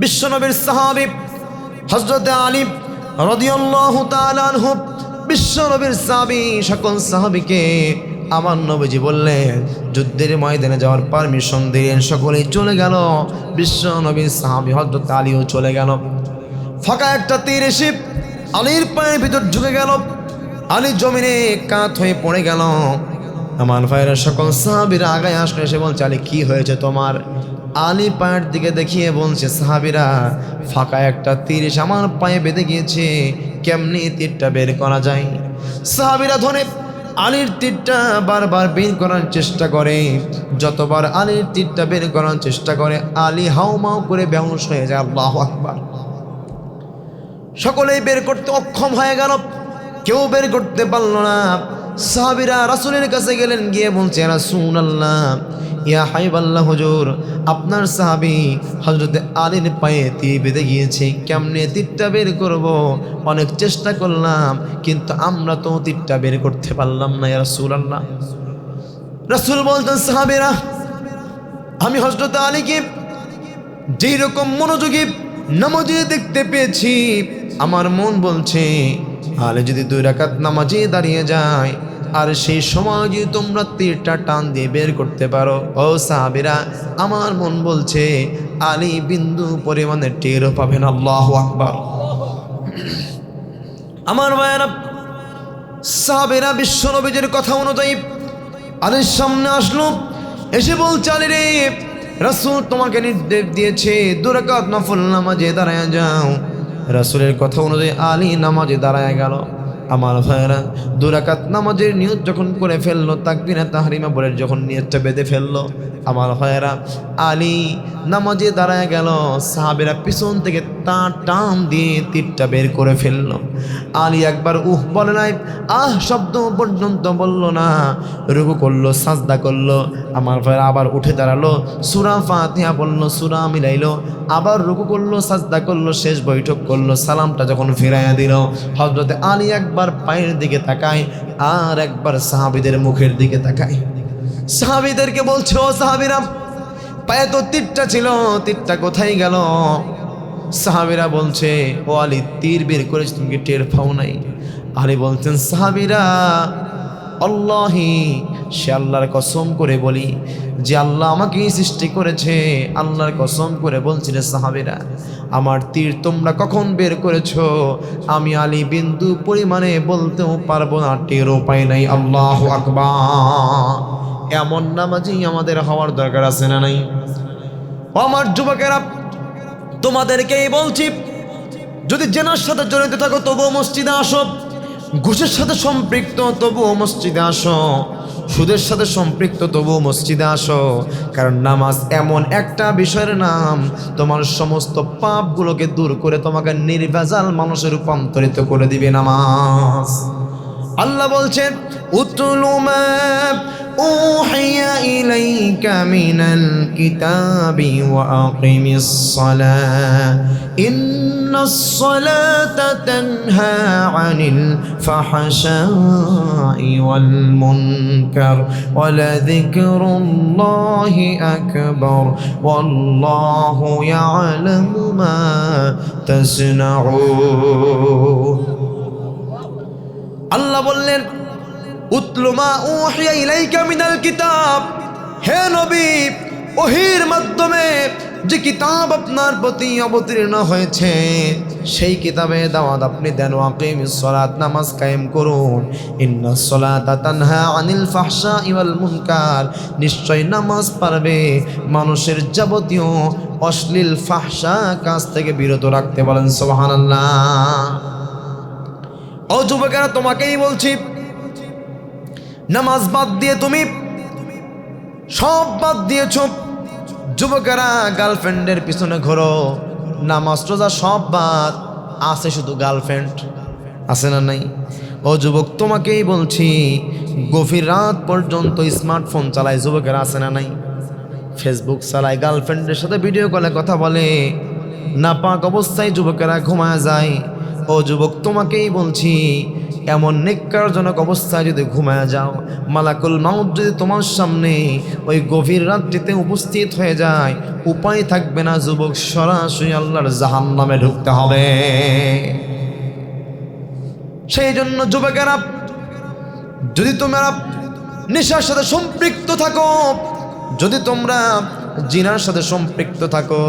বিশ্বনবীর সাহাবী হযরত আলী রাদিয়াল্লাহু তাআলা আনহু, বিশ্বনবীর সাহাবী, সকল সাহাবীকে আমার নবীজি বললেন যুদ্ধের ময়দানে যাওয়ার পারমিশন দিলেন, সকলেই চলে গেল। বিশ্বনবীর সাহাবী হযরত আলীও চলে গেল। ফাঁকা একটা তীর এসে আলীর পায়ের ভিতর ঢুকে গেল। আলী জমিনে কাত হয়ে পড়ে গেল। আমার ভাইরা, সকল সাহাবীরা আগায় আসলে এসে বলছে, আলী কি হয়েছে তোমার? আলী পায়ের দিকে দেখিয়ে বলছে, সাহাবীরা, ফাঁকা একটা তীর এসে আমার পায়ে বেঁধে গিয়েছে, কেমনি তীরটা বের করা যায়? সাহাবীরা ধরে আলীর তীরটা বারবার বের করার চেষ্টা করে। যতবার আলীর তীরটা বের করার চেষ্টা করে, আলী হাউমাউ করে বেহুশ হয়ে যায়। আল্লাহু আকবার। সকলেই বের করতে অক্ষম হয়ে গেল, কেউ বের করতে পারল না। সাহাবীরা রাসূলের কাছে গেলেন, গিয়ে বলছে, ইয়া রাসূলুল্লাহ, ইয়া হাবিবাল্লাহ, হুজুর, আপনার সাহাবী হযরত আলীর পায়ে তীর বেঁধে গিয়েছে, কেমনে তীরটা বের করব? অনেক চেষ্টা করলাম, কিন্তু আমরা তো তীরটা বের করতে পারলাম না ইয়া রাসূলুল্লাহ। রাসূল বলতেন, সাহাবীরা, আমি হযরত আলীকে যেই রকম মনোযোগী নামাজে দেখতে পেয়েছি, আমার মন বলছে আলী যদি 2 রাকাত নামাজে দাঁড়িয়ে যায়, আর সেই সময় যদি তোমরা তীরটা টান দিয়ে বের করতে পারো, ও সাহাবীরা, আমার মন বলছে আলী বিন্দু পরিমাণে টেরও পাবেন। আল্লাহু আকবার। আমার ভাইয়েরা, সাহাবীরা বিশ্বনবীর কথা অনুযায়ী আলীর সামনে আসলো, এসে বলছে, আলী রে, রাসূল তোমাকে নির্দেশ দিয়েছে 2 রাকাত নফল নামাজে দাঁড়ায় যাও। রাসূলের কথা অনুযায়ী আলী নামাজে দাঁড়ায় গেল। আমার ভাইয়েরা, 2 রাকাত নামাজের নিয়ত যখন করে ফেললো, তাকবীরে তাহরিমা বলে যখন নিয়তটা বেঁধে ফেললো, আমার ভাইয়েরা, আলী নামাজে দাঁড়ায় গেল। সাহাবীরা পিছন থেকে টান দিয়ে তীরটা বের করে ফেললো। আলী একবার উহ বলে নাই, আহ শব্দ পর্যন্ত বলল না, রুকু করলো, সাজদা করলো। আমার ভাইয়েরা আবার উঠে দাঁড়ালো, সূরা ফাতিহা বললো, সূরা মিলাইলো, আবার রুকু করলো, সাজদা করলো, শেষ বৈঠক করলো। সালামটা যখন ফিরাইয়া দিল, হযরত আলী একবার পায়ের দিকে তাকায়, আর একবার সাহাবীদের মুখের দিকে তাকায়। সাহাবীদেরকে বলছে, ও সাহাবীরা, পায়ে তো তীরটা ছিল, তীরটা কোথায় গেল? সাহাবীরা বলছে, ও আলী, তীর বের করেছ, তুমি কি টের পাও নাই? আলী বলছেন, সাহাবীরা, আল্লাহি, সে আল্লাহর কসম করে বলি যে আল্লাহ আমাকে সৃষ্টি করেছে, আল্লাহর কসম করে বলছি রে সাহাবীরা, আমার তীর তোমরা কখন বের করেছো আমি আলী বিন্দু পরিমাণে বলতেও পারবো না, টেরও পাই নাই। আল্লাহু আকবার। এমন নামাজি আমাদের হওয়ার দরকার আছে না নাই? আমার যুবকেরা, তোমাদেরকেই বলছি, যদি জেনার সাথে জড়িত থাকো তবুও মসজিদে আসো, ঘুষের সাথে সম্পৃক্ত তবুও মসজিদে আসো, সুদের সাথে সম্পৃক্ত তবুও মসজিদে আসো, কারণ নামাজ এমন একটা বিষয়ের নাম, তোমার সমস্ত পাপগুলোকে দূর করে তোমাকে নির্ভেজাল মানুষে রূপান্তরিত করে দিবে নামাজ। আল্লাহ বলছেন উতলু মা উহিয়া ইলাইকা মিনাল কিতাবি ওয়া আকিমিস সালাহ ইন্নাস সালাতা তানহা আনিল ফাহশাই ওয়াল মুনকার ওয়া লাযিকরুল্লাহি আকবার ওয়াল্লাহু ইয়ালামু মা তাসনাউন। আল্লাহ বললেন উতলু মা উহিয়া ইলাইকা মিনাল কিতাব, হে নবী ওহীর মাধ্যমে যে কিতাব আপনার প্রতি অবতীর্ণ হয়েছে সেই কিতাবে দাওয়াত আপনি দেন। আকিমিস সালাত, নামাজ কায়েম করুন। ইন্নাস সালাতা তানহা আনিল ফাহশাই ওয়াল মুনকার, নিশ্চয় নামাজ পারবে মানুষের যাবতীয় অশ্লীল ফাহশা কাজ থেকে বিরত রাখতে। বলেন সুবহানাল্লাহ। ও যুবকেরা, তোমাকেই বলছি, নামাজ বাদ দিয়ে তুমি সব বাদ দিয়েছ। যুবকেরা, গার্লফ্রেন্ডের পিছনে ঘোরো, নামাজ রোজা সব বাদ, আছে শুধু গার্লফ্রেন্ড। আছে না নাই? ও যুবক, তোমাকেই বলছি, গভীর রাত পর্যন্ত স্মার্টফোন চালায় যুবকেরা। আছে না নাই? ফেসবুক চালায়, গার্লফ্রেন্ডের সাথে ভিডিও কলে কথা বলে, নাপাক অবস্থায় যুবকেরা ঘুমায় যায়। ও যুবক, তোমাকেই বলছি, এমন নেককারজনক অবস্থায় যদি ঘুমায় যাও, মালাকুল মাউত যদি তোমার সামনে ওই গভীর রাত্রিতে উপস্থিত হয়ে যায়, উপায় থাকবে না যুবক, সরাসরি আল্লাহর জাহান্নামে ঢুকতে হবে। সেই জন্য যুবকেরা, যদি তোমরা নেশার সাথে সম্পৃক্ত থাকো, যদি তোমরা জিনার সাথে সম্পৃক্ত থাকো,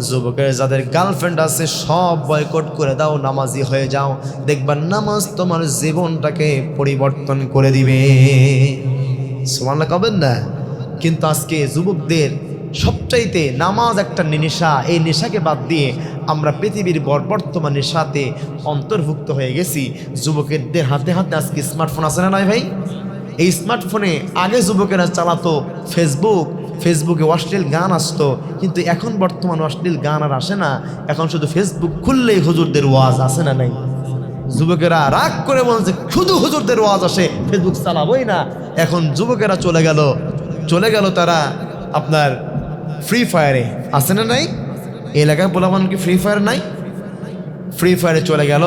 যুবকের যাদের গার্লফ্রেন্ড আছে সব বয়কট করে দাও, নামাজি হয়ে যাও, দেখবা নামাজ তোমার জীবনটাকে পরিবর্তন করে দিবে। সুবহানাল্লাহ কবেন না? কিন্তু আজকে যুবকদের সবচাইতে নামাজ একটা নেশা, এই নেশাকে বাদ দিয়ে আমরা পৃথিবীর বর্তমান নেশাতে অন্তর্ভুক্ত হয়ে গেছি। যুবকেরদের হাতে হাতে আজকে স্মার্টফোন আছে না নাই ভাই? এই স্মার্টফোনে আগে যুবকেরা চালাতো ফেসবুকে অশ্লীল গান আসতো, কিন্তু এখন বর্তমান অশ্লীল গান আর আসে না। এখন শুধু ফেসবুক খুললেই হুজুরদের ওয়াজ। আছে না নাই? যুবকেরা রাগ করে বলছে শুধু হুজুরদের ওয়াজ আসে, ফেসবুক চালাবোই না। এখন যুবকেরা চলে গেল তারা আপনার ফ্রি ফায়ারে। আছে না নাই? এলাকায় বলাবান কি ফ্রি ফায়ার নাই? ফ্রি ফায়ারে চলে গেল,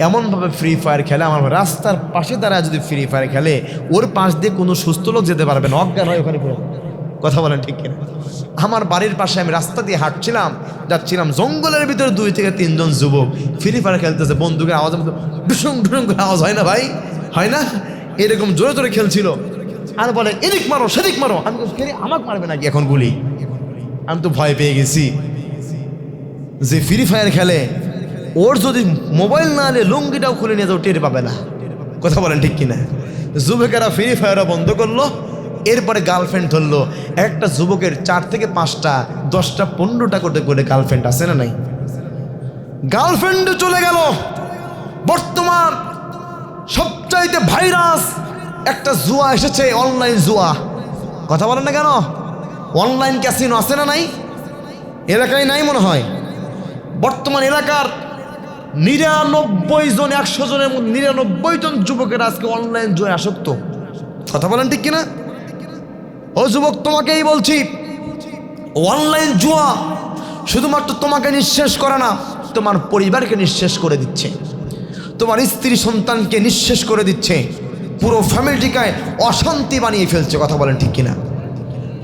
এমনভাবে ফ্রি ফায়ার খেলে, আমার রাস্তার পাশে তারা যদি ফ্রি ফায়ার খেলে, ওর পাশ দিয়ে কোনো সুস্থ লোক যেতে পারবে না, অজ্ঞান হয় ওখানে পুরো। কথা বলেন ঠিক কিনা? আমার বাড়ির পাশে আমি রাস্তা দিয়ে যাচ্ছিলাম, জঙ্গলের ভিতরে 2 থেকে 3 জন যুবক ফ্রি ফায়ার খেলতেছে, বন্দুকের আওয়াজ মতো ডুসুং ডুসুং করে আওয়াজ হয় না ভাই? হয় না? এরকম জোরে জোরে খেলছিল, আর বলে এদিক মারো সেদিক মারো। আমি আমাকে মারবে নাকি এখন গুলি? আমি তো ভয় পেয়ে গেছি। যে ফ্রি ফায়ার খেলে, ওর যদি মোবাইল না আলে লুঙ্গিটাও খুলে নিয়ে যাও, টের পাবে না। কথা বলেন ঠিক কিনা? যুবকেরা ফ্রি ফায়ারও বন্ধ করলো, এরপরে গার্লফ্রেন্ড ধরলো। একটা যুবকের 4 থেকে 5টা 10টা 15টা করে গার্লফ্রেন্ড। আছে না নাই? গার্লফ্রেন্ড চলে গেল। বর্তমান সবচাইতে ভাইরাস একটা জুয়া এসেছে, অনলাইন জুয়া। কথা বলেন না কেন? Online casino. আছে না নাই? এলাকায় নাই মনে হয়। বর্তমান এলাকার 99 জন 100 জনের মধ্যে 99 জন যুবকের আজকে অনলাইন জুয়ায় আসক্ত। কথা বলেন ঠিক কিনা? ও যুবক, তোমাকেই বলছি, অনলাইন জুয়া শুধুমাত্র তোমাকে নিঃশেষ করে না, তোমার পরিবারকে নিঃশেষ করে দিচ্ছে, তোমার স্ত্রী সন্তানকে নিঃশেষ করে দিচ্ছে, পুরো ফ্যামিলিটিকে অশান্তি বানিয়ে ফেলছে। কথা বলেন ঠিক কিনা?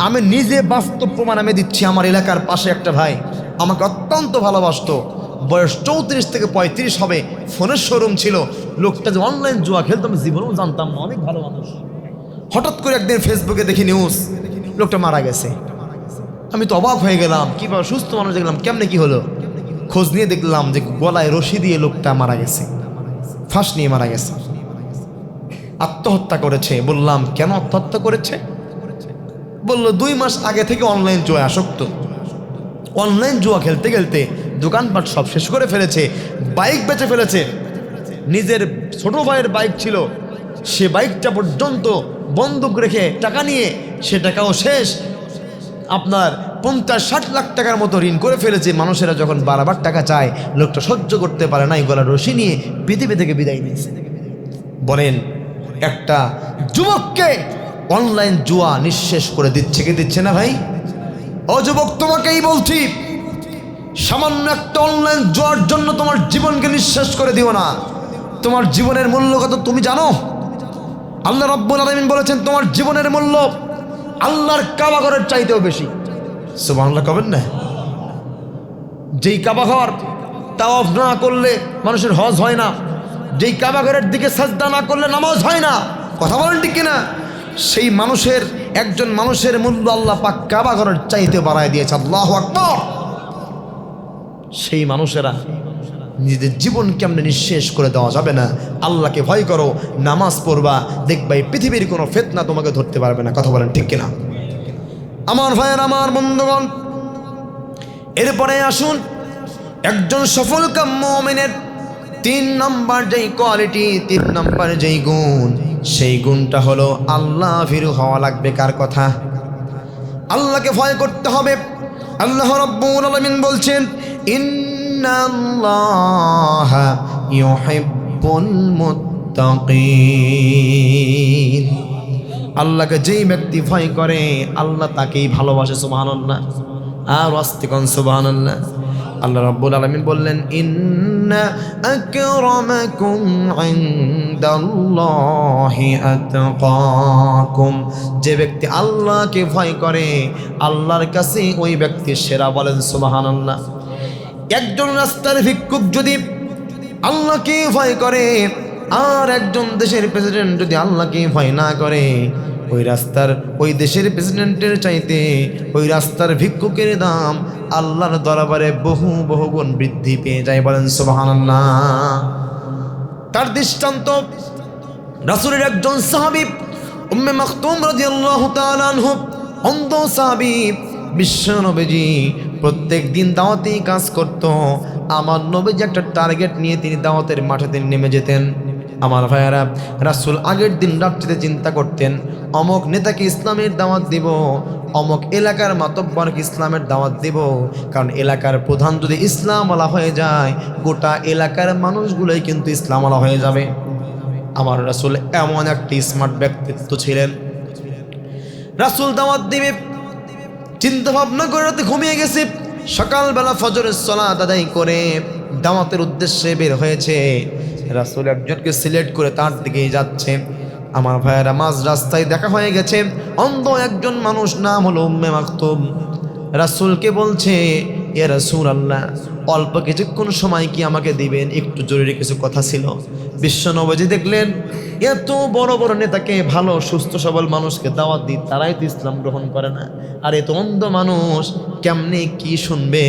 আমি নিজে বাস্তব প্রমাণ আমি দিচ্ছি। আমার এলাকার পাশে একটা ভাই আমাকে অত্যন্ত ভালোবাসতো, বয়স 34 থেকে 35 হবে, ফোনের শোরুম ছিল। লোকটা যে অনলাইন জুয়া খেলতো আমি জীবনেও জানতাম না, অনেক ভালো মানুষ। হঠাৎ করে একদিন ফেসবুকে দেখি নিউজ, লোকটা মারা গেছে। আমি তো অবাক হয়ে গেলাম, কীভাবে সুস্থ মানুষ দেখলাম, কেমনে কি হলো? খোঁজ নিয়ে দেখলাম যে গলায় রশি দিয়ে লোকটা মারা গেছে, ফাঁস নিয়ে মারা গেছে, আত্মহত্যা করেছে। বললাম কেন আত্মহত্যা করেছে? বললো 2 মাস আগে থেকে অনলাইন জুয়া আসক্ত, অনলাইন জুয়া খেলতে খেলতে দোকানপাট সব শেষ করে ফেলেছে, বাইক বেচে ফেলেছে। নিজের ছোট ভাইয়ের বাইক ছিল, সে বাইকটা পর্যন্ত বন্ধক রেখে টাকা নিয়ে সে টাকাও শেষ। আপনার 50-60 লাখ টাকার মতো ঋণ করে ফেলেছে। মানুষেরা যখন বারবার টাকা চায়, লোকটা সহ্য করতে পারে নাই, গলার রশি নিয়ে পৃথিবী থেকে বিদায় নিয়েছে। বলেন, একটা যুবককে অনলাইন জুয়া নিঃশেষ করে দিচ্ছে কি দিচ্ছে না ভাই? ও যুবক, তোমাকেই বলছি, সামান্য একটা অনলাইন জুয়ার জন্য তোমার জীবনকে নিঃশেষ করে দিও না। তোমার জীবনের মূল্য কত তুমি জানো? আল্লাহ রাব্বুল আলামিন বলেছেন তোমার জীবনের মূল্য আল্লাহর কাবা ঘরের চাইতেও বেশি। সুবহানাল্লাহ কবেন না? যেই কাবা ঘর তাওয়াফ না করলে মানুষের হজ হয় না, যেই কাবা ঘরের দিকে সাজদা না করলে নামাজ হয় না, কথা বলেন ঠিক কিনা? সেই মানুষের, একজন মানুষের মূল্য আল্লাহ পাক কাবা ঘরের চাইতে বাড়ায় দিয়েছে। আল্লাহু আকবার। সেই মানুষেরা নিজেদের জীবন কেমনে নিঃশেষ করে দেওয়া যাবে না। আল্লাহকে ভয় করো, নামাজ পড়বা, দেখবা এই পৃথিবীর কোনো ফিতনা তোমাকে ধরতে পারবে না। কথা বলেন ঠিক কিনা? আমার ভাইয়ের, আমার বন্ধুগণ, এরপরে আসুন একজন সফলকাম মুমিনের 3 নম্বর যেই কোয়ালিটি, 3 নম্বর যেই গুণ, সেই গুণটা হলো আল্লাহ ভীরু হওয়া লাগবে। কার কথা? আল্লাহকে ভয় করতে হবে। আল্লাহ রাব্বুল আলামিন বলছেন, ইন্নাল্লাহা ইউহিব্বুল মুত্তাকিন। আল্লাহকে যেই ব্যক্তি ভয় করে আল্লাহ তাকেই ভালোবাসে। সুবহানাল্লাহ। আর আস্তিকন সুবহানাল্লাহ। আল্লাহ রাব্বুল আলামিন বললেন, ইন্না আকরামাকুম ইনদাল্লাহি আতকাকুম। যে ব্যক্তি আল্লাহকে ভয় করে আল্লাহর কাছে ওই ব্যক্তি সেরা। বলেন সুবহানাল্লাহ। একজন রাস্তার ভিক্ষুক যদি আল্লাহকে ভয় করে, আর একজন দেশের প্রেসিডেন্ট যদি আল্লাহকে ভয় না করে, ওই রাস্তার, ওই দেশের প্রেসিডেন্টের চাইতে ওই রাস্তার ভিক্ষুকের দাম আল্লাহর দরবারে বহু বহু গুণ বৃদ্ধি পেয়ে যায়। বলেন সুবহানাল্লাহ। তার দৃষ্টান্ত রাসূলের একজন সাহাবী উম্মে মাকতুম রাদিয়াল্লাহু তাআলা আনহু, অন্ধ সাহাবী। বিশ্ব নবীজি প্রত্যেক দিন দাওয়াতি কাজ করত। আমার নবীজি একটা টার্গেট নিয়ে তিনি দাওয়াতের মাঠে তিনি নেমে যেতেন। আমার ভাইয়ারা, রাসূল আগের দিন রাত্রিতে চিন্তা করতেন, অমুক নেতাকে ইসলামের দাওয়াত দিব, অমুক এলাকার মাতব্বরকে ইসলামের দাওয়াত দিব। কারণ এলাকার প্রধান যদি ইসলামওয়ালা হয়ে যায়, গোটা এলাকার মানুষগুলোই কিন্তু ইসলামওয়ালা হয়ে যাবে। আমার রাসূল এমন একটি স্মার্ট ব্যক্তিত্ব ছিলেন। রাসূল দাওয়াত দিবে, চিন্তা ভাবনা করে রাতে ঘুমিয়ে গেছে। সকালবেলা ফজরের সালাত আদায় করে দাওয়াতের উদ্দেশ্যে বের হয়েছে। রাসূল একজনকে সিলেক্ট করে তার দিকেই যাচ্ছে। আমার ভাইয়েরা, মাঝ রাস্তায় দেখা হয়ে গেছে অন্ধ একজন মানুষ, নাম হলো উম্মে মাকতুম। রাসূলকে বলছে, ইয়া রাসূলুল্লাহ, অল্প কিছুক্ষণ সময় কি আমাকে দিবেন? একটু জরুরি কিছু কথা ছিল। বিশ্ব নবীজি দেখলেন এত বড় বড় নেতাকে, ভালো সুস্থ সবল মানুষকে দাওয়াত দিই, তারাই তো ইসলাম গ্রহণ করে না। আর এত অন্ধ মানুষ কেমনে কি শুনবে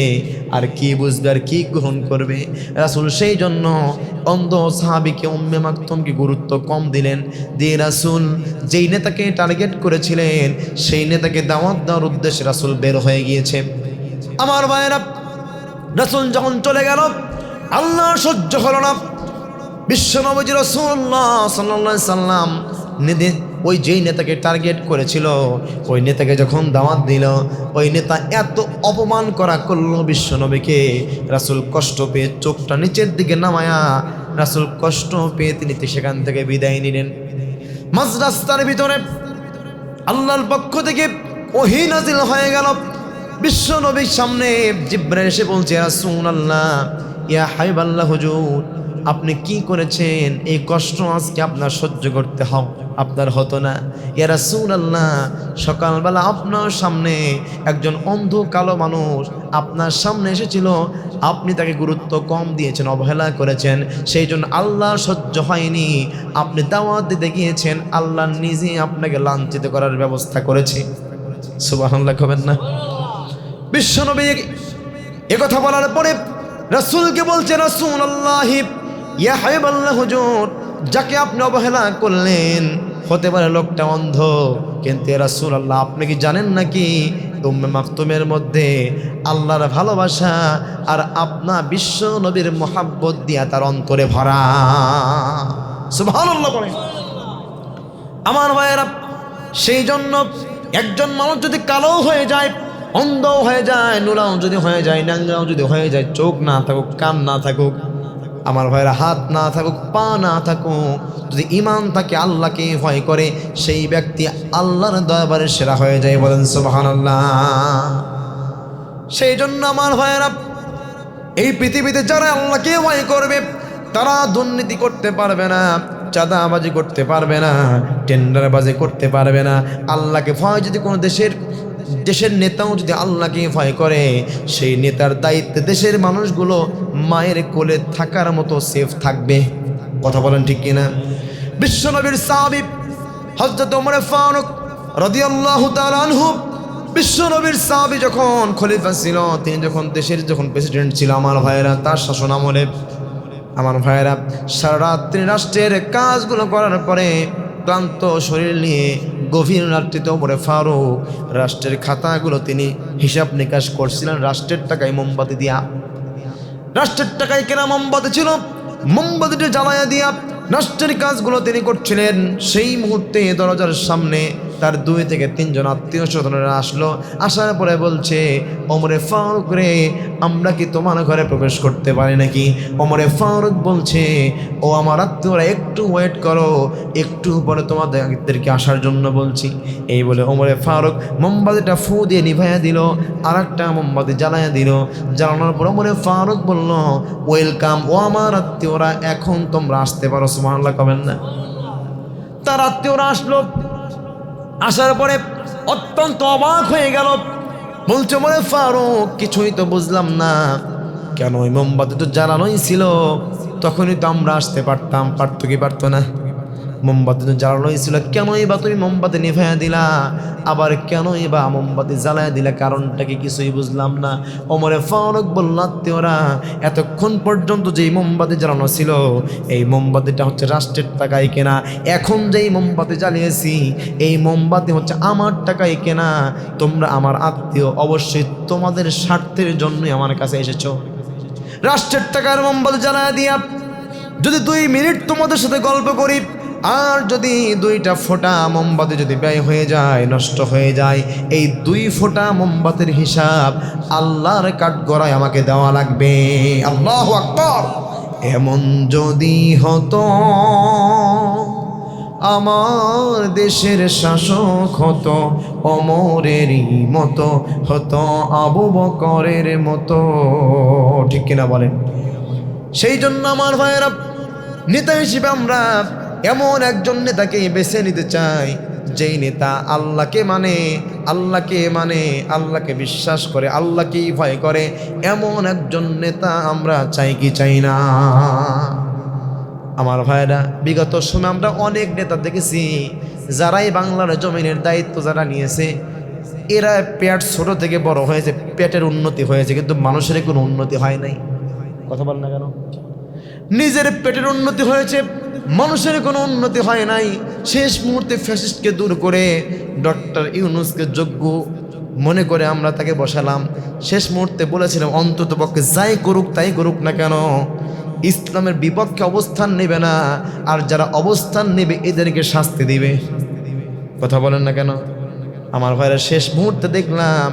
আর কি বুঝবে আর কি গ্রহণ করবে? রাসূল সেই জন্য অন্ধ সাহাবীকে উম্মে মাকতুমকে গুরুত্ব কম দিলেন। দিয়ে রাসূল যেই নেতাকে টার্গেট করেছিলেন সেই নেতাকে দাওয়াত দেওয়ার উদ্দেশ্যে রাসূল বের হয়ে গিয়েছে। আমার ভাইয়েরা, রাসূল যখন চলে গেল, আল্লাহ সহ্য হলো না। বিশ্বনবী রাসূলুল্লাহ সাল্লাল্লাহু আলাইহি সাল্লাম ওই যেই নেতাকে টার্গেট করেছিল, ওই নেতাকে যখন দাওয়াত দিল, ওই নেতা এত অপমান করলো বিশ্বনবীকে। রাসূল কষ্ট পেয়ে চোখটা নিচের দিকে নামায়া, রাসূল কষ্ট পেয়ে তিনি সেখান থেকে বিদায় নিলেন। মাঝ রাস্তার ভিতরে আল্লাহর পক্ষ থেকে ওহী নাযিল হয়ে গেল। বিশ্বনবীর সামনে জিবরাইল এসে বলছে, রাসূলুল্লাহ, ইয়া হাবিবাল্লাহ হুজুর, আপনি কি করেছেন? এই কষ্ট আজকে আপনার সহ্য করতে আপনার হতো না। ইয়া রাসূলুল্লাহ, সকালবেলা আপনার সামনে একজন অন্ধ কালো মানুষ আপনার সামনে এসেছিল, আপনি তাকে গুরুত্ব কম দিয়েছেন, অবহেলা করেছেন, সেই জন্য আল্লাহ সহ্য হয়নি। আপনি দাওয়াত দিতে গিয়েছেন, আল্লাহ নিজে আপনাকে লাঞ্ছিত করার ব্যবস্থা করেছে। সুবহানাল্লাহ কবেন না? বিশ্বনবী একথা বলার পরে রাসূলকে বলছে, রাসূলুল্লাহ, ইয়া হাবিবাল্লাহ হুজুর, যাকে আপনি অবহেলা করলেন হতে পারে লোকটা অন্ধ, কিন্তু ইয়া রাসূলুল্লাহ, আপনি কি জানেন নাকি উম্মে মাকতুমের মধ্যে আল্লাহর ভালোবাসা আর আপনার বিশ্ব নবীর মুহাব্বত দিয়া তার অন্তরে ভরা। সুবহানাল্লাহ বলেন। আমার ভাইয়েরা, সেই জন্য একজন মানুষ যদি কালো হয়ে যায়, অন্ধ হয়ে যায়, নুরাও যদি হয়ে যায়, নাঙ্গাও যদি হয়ে যায়, চোখ না থাকুক, কান না থাকুক, আমার ভাইয়েরা, হাত না থাকুক, পা না থাকুক, যদি ঈমান থাকে, আল্লাহকে ভয় করে, সেই ব্যক্তি আল্লাহর দরবারে সেরা হয়ে যায়। বলেন সুবহানাল্লাহ। সেই জন্য আমার ভাইয়েরা, এই পৃথিবীতে যারা আল্লাহকে ভয় করবে তারা দুর্নীতি করতে পারবে না, চাঁদাবাজি করতে পারবে না, টেন্ডারবাজি করতে পারবে না। আল্লাহকে ভয় যদি কোনো দেশের নেতাও যদি আল্লাহকে ভয় করে, সেই নেতার দায়িত্বে দেশের মানুষগুলো মায়ের কোলে থাকার মতো সেফ থাকবে। কথা বলেন ঠিক কিনা? বিশ্বনবীর সাহাবী হযরত ওমর ফারুক রাদিয়াল্লাহু তাআলা আনহু, বিশ্বনবীর সাহাবী যখন খলিফা ছিল, তিনি যখন দেশের প্রেসিডেন্ট ছিল, আমার ভাইয়েরা, তার শাসন আমলে আমার ভাইয়েরা সারা রাত্রি রাষ্ট্রের কাজগুলো করার পরে ক্লান্ত শরীর নিয়ে গভীর রাত্রিতে ওমর ফারুক রাষ্ট্রের খাতাগুলো তিনি হিসাব নিকাশ করছিলেন রাষ্ট্রের টাকায় মোমবাতি দিয়া। রাষ্ট্রের টাকায় কেনা মোমবাতি ছিল, মোমবাতিটা জ্বালায়া দিয়া রাষ্ট্রের কাজগুলো তিনি করছিলেন। সেই মুহূর্তে দরজার সামনে তার 2 থেকে 3 জন আত্মীয় স্বজনেরা আসলো। আসার পরে বলছে, ওমরে ফারুক রে, আমরা কি তোমার ঘরে প্রবেশ করতে পারি নাকি? ওমরে ফারুক বলছে, ও আমার আত্মীয়রা, একটু ওয়েট করো, একটু পরে তোমাদেরকে আসার জন্য বলছি। এই বলে ওমরে ফারুক মোমবাতিটা ফু দিয়ে নিভাইয়া দিল, আর একটা মোমবাতি জ্বালাইয়া দিল। জ্বালানোর পর ওমরে ফারুক বলল, ওয়েলকাম, ও আমার আত্মীয়রা, এখন তোমরা আসতে পারো। সুবহানাল্লাহ কবেন না? তার আত্মীয়রা আসলো। আসার পরে অত্যন্ত অবাক হয়ে গেল। বলছে, ওমরে ফারুক, কিছুই তো বুঝলাম না, কেন ওই মোমবাতি তো জ্বালানোই ছিল, তখনই তো আমরা আসতে পারতাম। পারতো কি পারতো না? মোমবাতি তো জ্বালানোই ছিল, কেনই বা তুমি মোমবাতি নিভাইয়া দিলা, আবার কেনই বা মোমবাতি জ্বালাইয়া দিলা, কারণটা কি কিছুই বুঝলাম না। ওমরে ফারুক বলল, আত্মীয়রা, এতক্ষণ পর্যন্ত যেই মোমবাতি জ্বালানো ছিল, এই মোমবাতিটা হচ্ছে রাষ্ট্রের টাকায় কেনা। এখন যেই মোমবাতি জ্বালিয়েছি, এই মোমবাতি হচ্ছে আমার টাকায় কেনা। তোমরা আমার আত্মীয়, অবশ্যই তোমাদের স্বার্থের জন্যই আমার কাছে এসেছো। রাষ্ট্রের টাকার মোমবাতি জ্বালাইয়া দিয়া যদি 2 মিনিট তোমাদের সাথে গল্প করি, আর যদি 2টা ফোঁটা মোমবাতি যদি ব্যয় হয়ে যায়, নষ্ট হয়ে যায়, এই 2 ফোঁটা মোমবাতির হিসাব আল্লাহর কাঠগড়ায় আমাকে দেওয়া লাগবে। আল্লাহু আকবার। এমন যদি হতো আমার দেশের শাসক হতো ওমরেরই মতো, হতো আবু বকরের মতো। ঠিক কিনা বলেন? সেই জন্য আমার ভাইয়েরা, নেতা হিসেবে আমরা এমন একজন নেতাকে বেছে নিতে চাই, যেই নেতা আল্লাহকে মানে, আল্লাহকে বিশ্বাস করে, আল্লাহকেই ভয় করে। এমন একজন নেতা আমরা চাই কি চাই না? আমার ভাইরা, বিগত সময় আমরা অনেক নেতা দেখেছি, যারাই বাংলার জমিনের দায়িত্ব যারা নিয়েছে, এরা পেট ছোট থেকে বড় হয়েছে, পেটের উন্নতি হয়েছে, কিন্তু মানুষের কোনো উন্নতি হয় নাই। কথা বল না কেন? নিজের পেটের উন্নতি হয়েছে, মানুষের কোনো উন্নতি হয় নাই। শেষ মুহূর্তে ফ্যাসিস্টকে দূর করে ডক্টর ইউনূসকে যোগ্য মনে করে আমরা তাকে বসালাম। শেষ মুহূর্তে বলেছিলাম, অন্তত পক্ষে যাই করুক তাই করুক না কেন, ইসলামের বিপক্ষে অবস্থান নেবে না, আর যারা অবস্থান নেবে এদেরকে শাস্তি দিবে। কথা বলেন না কেন? আমার ভাইরা, শেষ মুহূর্তে দেখলাম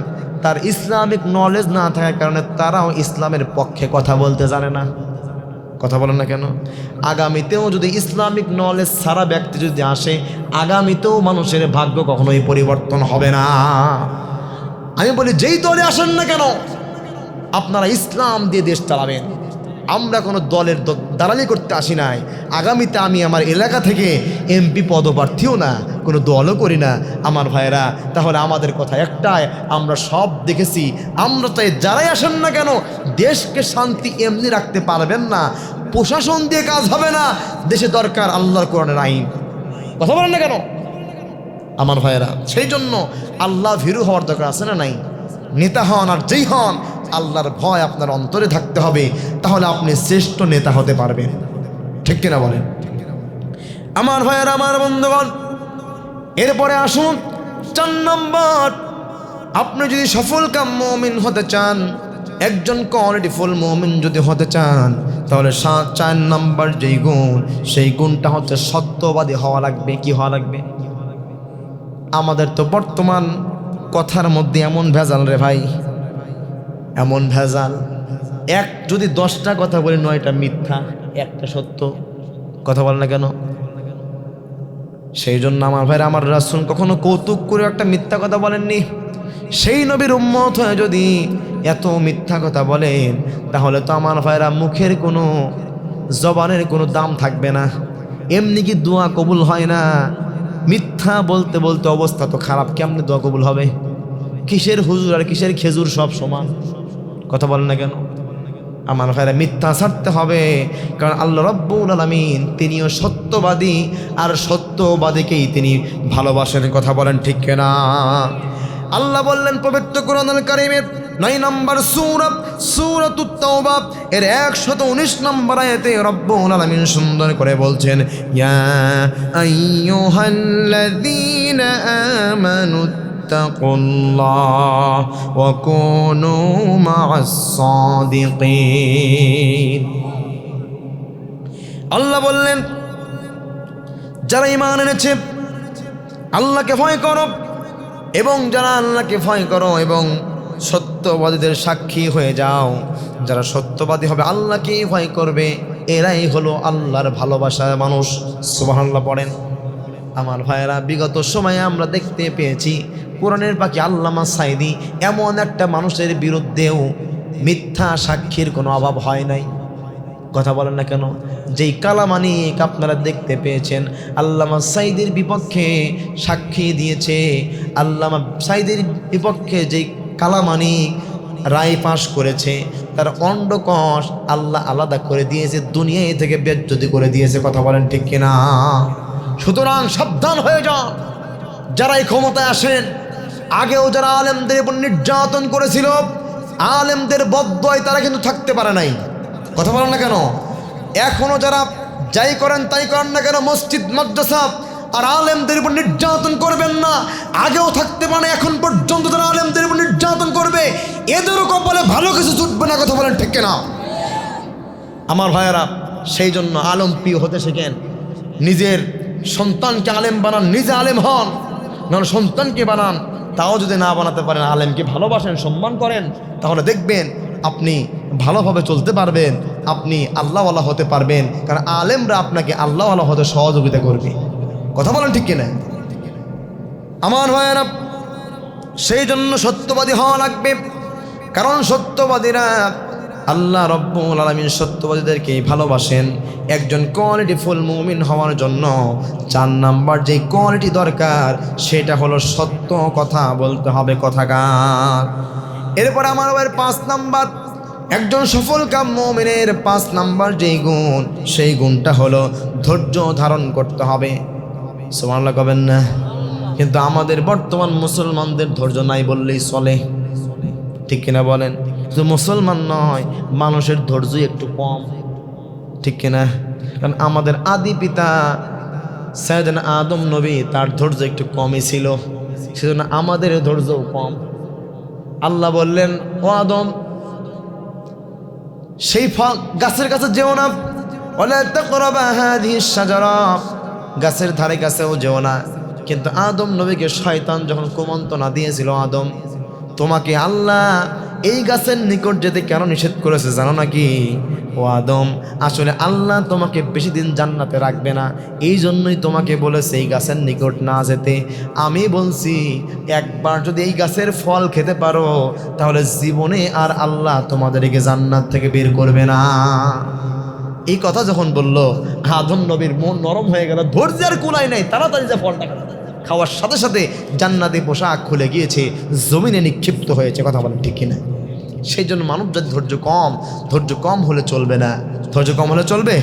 তার ইসলামিক নলেজ না থাকার কারণে তারাও ইসলামের পক্ষে কথা বলতে জানে না। কথা বলেন না কেন? আগামীতেও যদি ইসলামিক নলেজ সারা ব্যক্তি যদি আসে, আগামীতেও মানুষের ভাগ্য কখনোই পরিবর্তন হবে না। আমি বলি, যেই দলে আসেন না কেন, আপনারা ইসলাম দিয়ে দেশ চালাবেন। আমরা কোনো দলের দালালি করতে আসি নাই। আগামীতে আমি আমার এলাকা থেকে এমপি পদপ্রার্থীও না, কোনো দলও করি না। আমার ভাইয়েরা, তাহলে আমাদের কথা একটাই, আমরা সব দেখেছি। আমরা চাই যারাই আসেন না কেন, দেশকে শান্তি এমনি রাখতে পারবেন না, প্রশাসন দিয়ে কাজ হবে না। দেশে দরকার আল্লাহর কোরআনের আইন। কথা বলেন না কেন আমার ভাইয়েরা? সেই জন্য আল্লাহ ভীরু হওয়ার দরকার আছে না নাই? নেতা হন আর যেই হন, আল্লাহর ভয় আপনার অন্তরে থাকতে হবে, তাহলে আপনি শ্রেষ্ঠ নেতা হতে পারবেন। ঠিক কিনা বলেন? আমার ভাইয়েরা, আমার বন্ধুগণ, এরপরে আসুন 4 নম্বর। আপনি যদি সফলকাম মুমিন হতে চান, একজন কোয়ালিটিফুল মুমিন যদি হতে চান, তাহলে 4 নম্বর যেই গুণ, সেই গুণটা হচ্ছে সত্যবাদী হওয়া লাগবে। কি হওয়া লাগবে? আমাদের তো বর্তমান কথার মধ্যে এমন ভেজাল রে ভাই, এমন ভেজাল, যদি 10টা কথা বলি 9টা মিথ্যা, একটা সত্য। কথা বলে না কেন? সেই জন্য আমার ভাইরা, আমার রাসূল কখনো কৌতুক করে একটা মিথ্যা কথা বলেননি। সেই নবীর উম্মত হয়ে যদি এত মিথ্যা কথা বলেন, তাহলে তো আমার ভাইরা মুখের কোনো, জবানের কোনো দাম থাকবে না। এমনি কি দোয়া কবুল হয় না? মিথ্যা বলতে বলতে অবস্থা তো খারাপ, কেমনে দোয়া কবুল হবে? কিসের হুজুর আর কিসের খেজুর সব সমান। কথা বলেন না কেন? আমার ভাইরা, মিথ্যা ছাড়তে হবে, কারণ আল্লাহ রাব্বুল আলামিন তিনিও সত্যবাদী, আর সত্যবাদীকেই তিনি ভালোবাসেন। কথা বলেন ঠিক কিনা? আল্লাহ বললেন পবিত্র কোরআনুল কারীমের 9 নম্বর সূরাতুত তাওবা এর 119 নম্বর আয়াতে রব্বুল আলামিন সুন্দর করে বলছেন, ইয়া আইয়ুহাল্লাযীনা আমানু ইত্তাকুল্লাহ ওয়া কুনু মা'আস সাদিকিন। আল্লাহ বললেন, যারা ঈমান এনেছে আল্লাহকে ভয় করো, এবং যারা আল্লাহকে ভয় করো এবং সত্যবাদীদের সাক্ষী হয়ে যাও। যারা সত্যবাদী হবে, আল্লাহকেই ভয় করবে, এরাই হলো আল্লাহর ভালোবাসার মানুষ। সুবহানাল্লাহ পড়েন। আমার ভাইয়েরা, বিগত সময়ে আমরা দেখতে পেয়েছি কোরআনের পাখি আল্লামা সাঈদী এমন একটা মানুষের বিরুদ্ধেও মিথ্যা সাক্ষীর কোনো অভাব হয় নাই। কথা বলেন না কেন? যেই কালামানিক আপনারা দেখতে পেয়েছেন, আল্লামা সাঈদীর বিপক্ষে সাক্ষী দিয়েছে, আল্লামা সাঈদীর বিপক্ষে যেই কালামানিক রায় পাশ করেছে, তার অন্ডকোষ আল্লাহ আলাদা করে দিয়েছে, দুনিয়া থেকে বেজ্জতি করে দিয়েছে। কথা বলেন ঠিক কিনা? সুতরাং সাবধান হয়ে যান যারা এই ক্ষমতায় আসেন। আগেও যারা আলেমদের উপর নির্যাতন করেছিল, আলেমদের বদদোয়ায় তারা কিন্তু থাকতে পারে নাই। কথা বলেন না কেন? এখনো যারা যাই করেন তাই করেন না কেন, মসজিদ মাদ্রাসা আর আলেমদের উপর নির্যাতন করবেন না। আগেও থাকতে পারে, এখন পর্যন্ত যারা আলেমদের উপর নির্যাতন করবে, এদেরও কপালে ভালো কিছু জুটবে না। কথা বলেন ঠিক কিনা? আমার ভাইয়েরা, সেই জন্য আলেম প্রিয় হতে শেখেন। নিজের সন্তানকে আলেম বানান, নিজে আলেম হন, নাহলে সন্তানকে বানান। তাও যদি না বানাতে পারেন, আলেমকে ভালোবাসেন, সম্মান করেন, তাহলে দেখবেন আপনি ভালোভাবে চলতে পারবেন, আপনি আল্লাহওয়ালা হতে পারবেন। কারণ আলেমরা আপনাকে আল্লাহওয়ালা হতে সহযোগিতা করবে। কথা বলেন ঠিক কিনা? আমার ভাইয়েরা, সেই জন্য সত্যবাদী হওয়া লাগবে, কারণ সত্যবাদীরা আল্লাহ রব্বুল আলামিন সত্যবাদীদেরকে ভালোবাসেন। একজন কোয়ালিটিফুল মুমিন হওয়ার জন্য 4 নাম্বার যে কোয়ালিটি দরকার, সেটা হলো সত্য কথা বলতে হবে। কথাকার। এরপর আমার 5 নাম্বার, একজন সফলকাম মুমিনের 5 নাম্বার যেই গুণ, সেই গুণটা হলো ধৈর্য ধারণ করতে হবে। সুবহানাল্লাহ কবেন না? কিন্তু আমাদের বর্তমান মুসলমানদের ধৈর্য নাই বললেই চলে। ঠিক কিনা বলেন? শুধু মুসলমান নয়, মানুষের ধৈর্যই একটু কম। ঠিক কিনা? কারণ আমাদের আদি পিতা সাইয়েদনা আদম নবী, তার ধৈর্য একটু কমই ছিল, সেজন্য আমাদের ধৈর্যও কম। আল্লাহ বললেন, ও আদম, সেই গাছের কাছে যেও না, ওয়ালা তাকরাবা হাযিহিশ শাজারা, গাছের ধারে কাছেও যেও না। কিন্তু আদম নবীকে শয়তান যখন কুমন্ত্রণা দিয়েছিল, আদম, তোমাকে আল্লাহ এই গাছের নিকট যেতে কেন নিষেধ করেছে জানো নাকি? ও আদম, আসলে আল্লাহ তোমাকে বেশি দিন জান্নাতে রাখবে না, এই জন্যই তোমাকে বলেছে এই গাছের নিকট না যেতে। আমি বলছি, একবার যদি এই গাছের ফল খেতে পারো, তাহলে জীবনে আর আল্লাহ তোমাদেরকে জান্নাত থেকে বের করবে না। এই কথা যখন বলল, আদম নবীর মন নরম হয়ে গেল, ধৈর্যের কুলাই নাই, তাড়াতাড়ি যে ফলটা খাওয়ার সাথে সাথে জান্নাতি পোশাক খুলে গিয়েছে, জমিনে নিক্ষিপ্ত হয়েছে। কথা বলেন ঠিক কিনা? সেই জন্য মানব জাতি ধৈর্য কম হলে চলবে না। ধৈর্য কম হলে চলবে?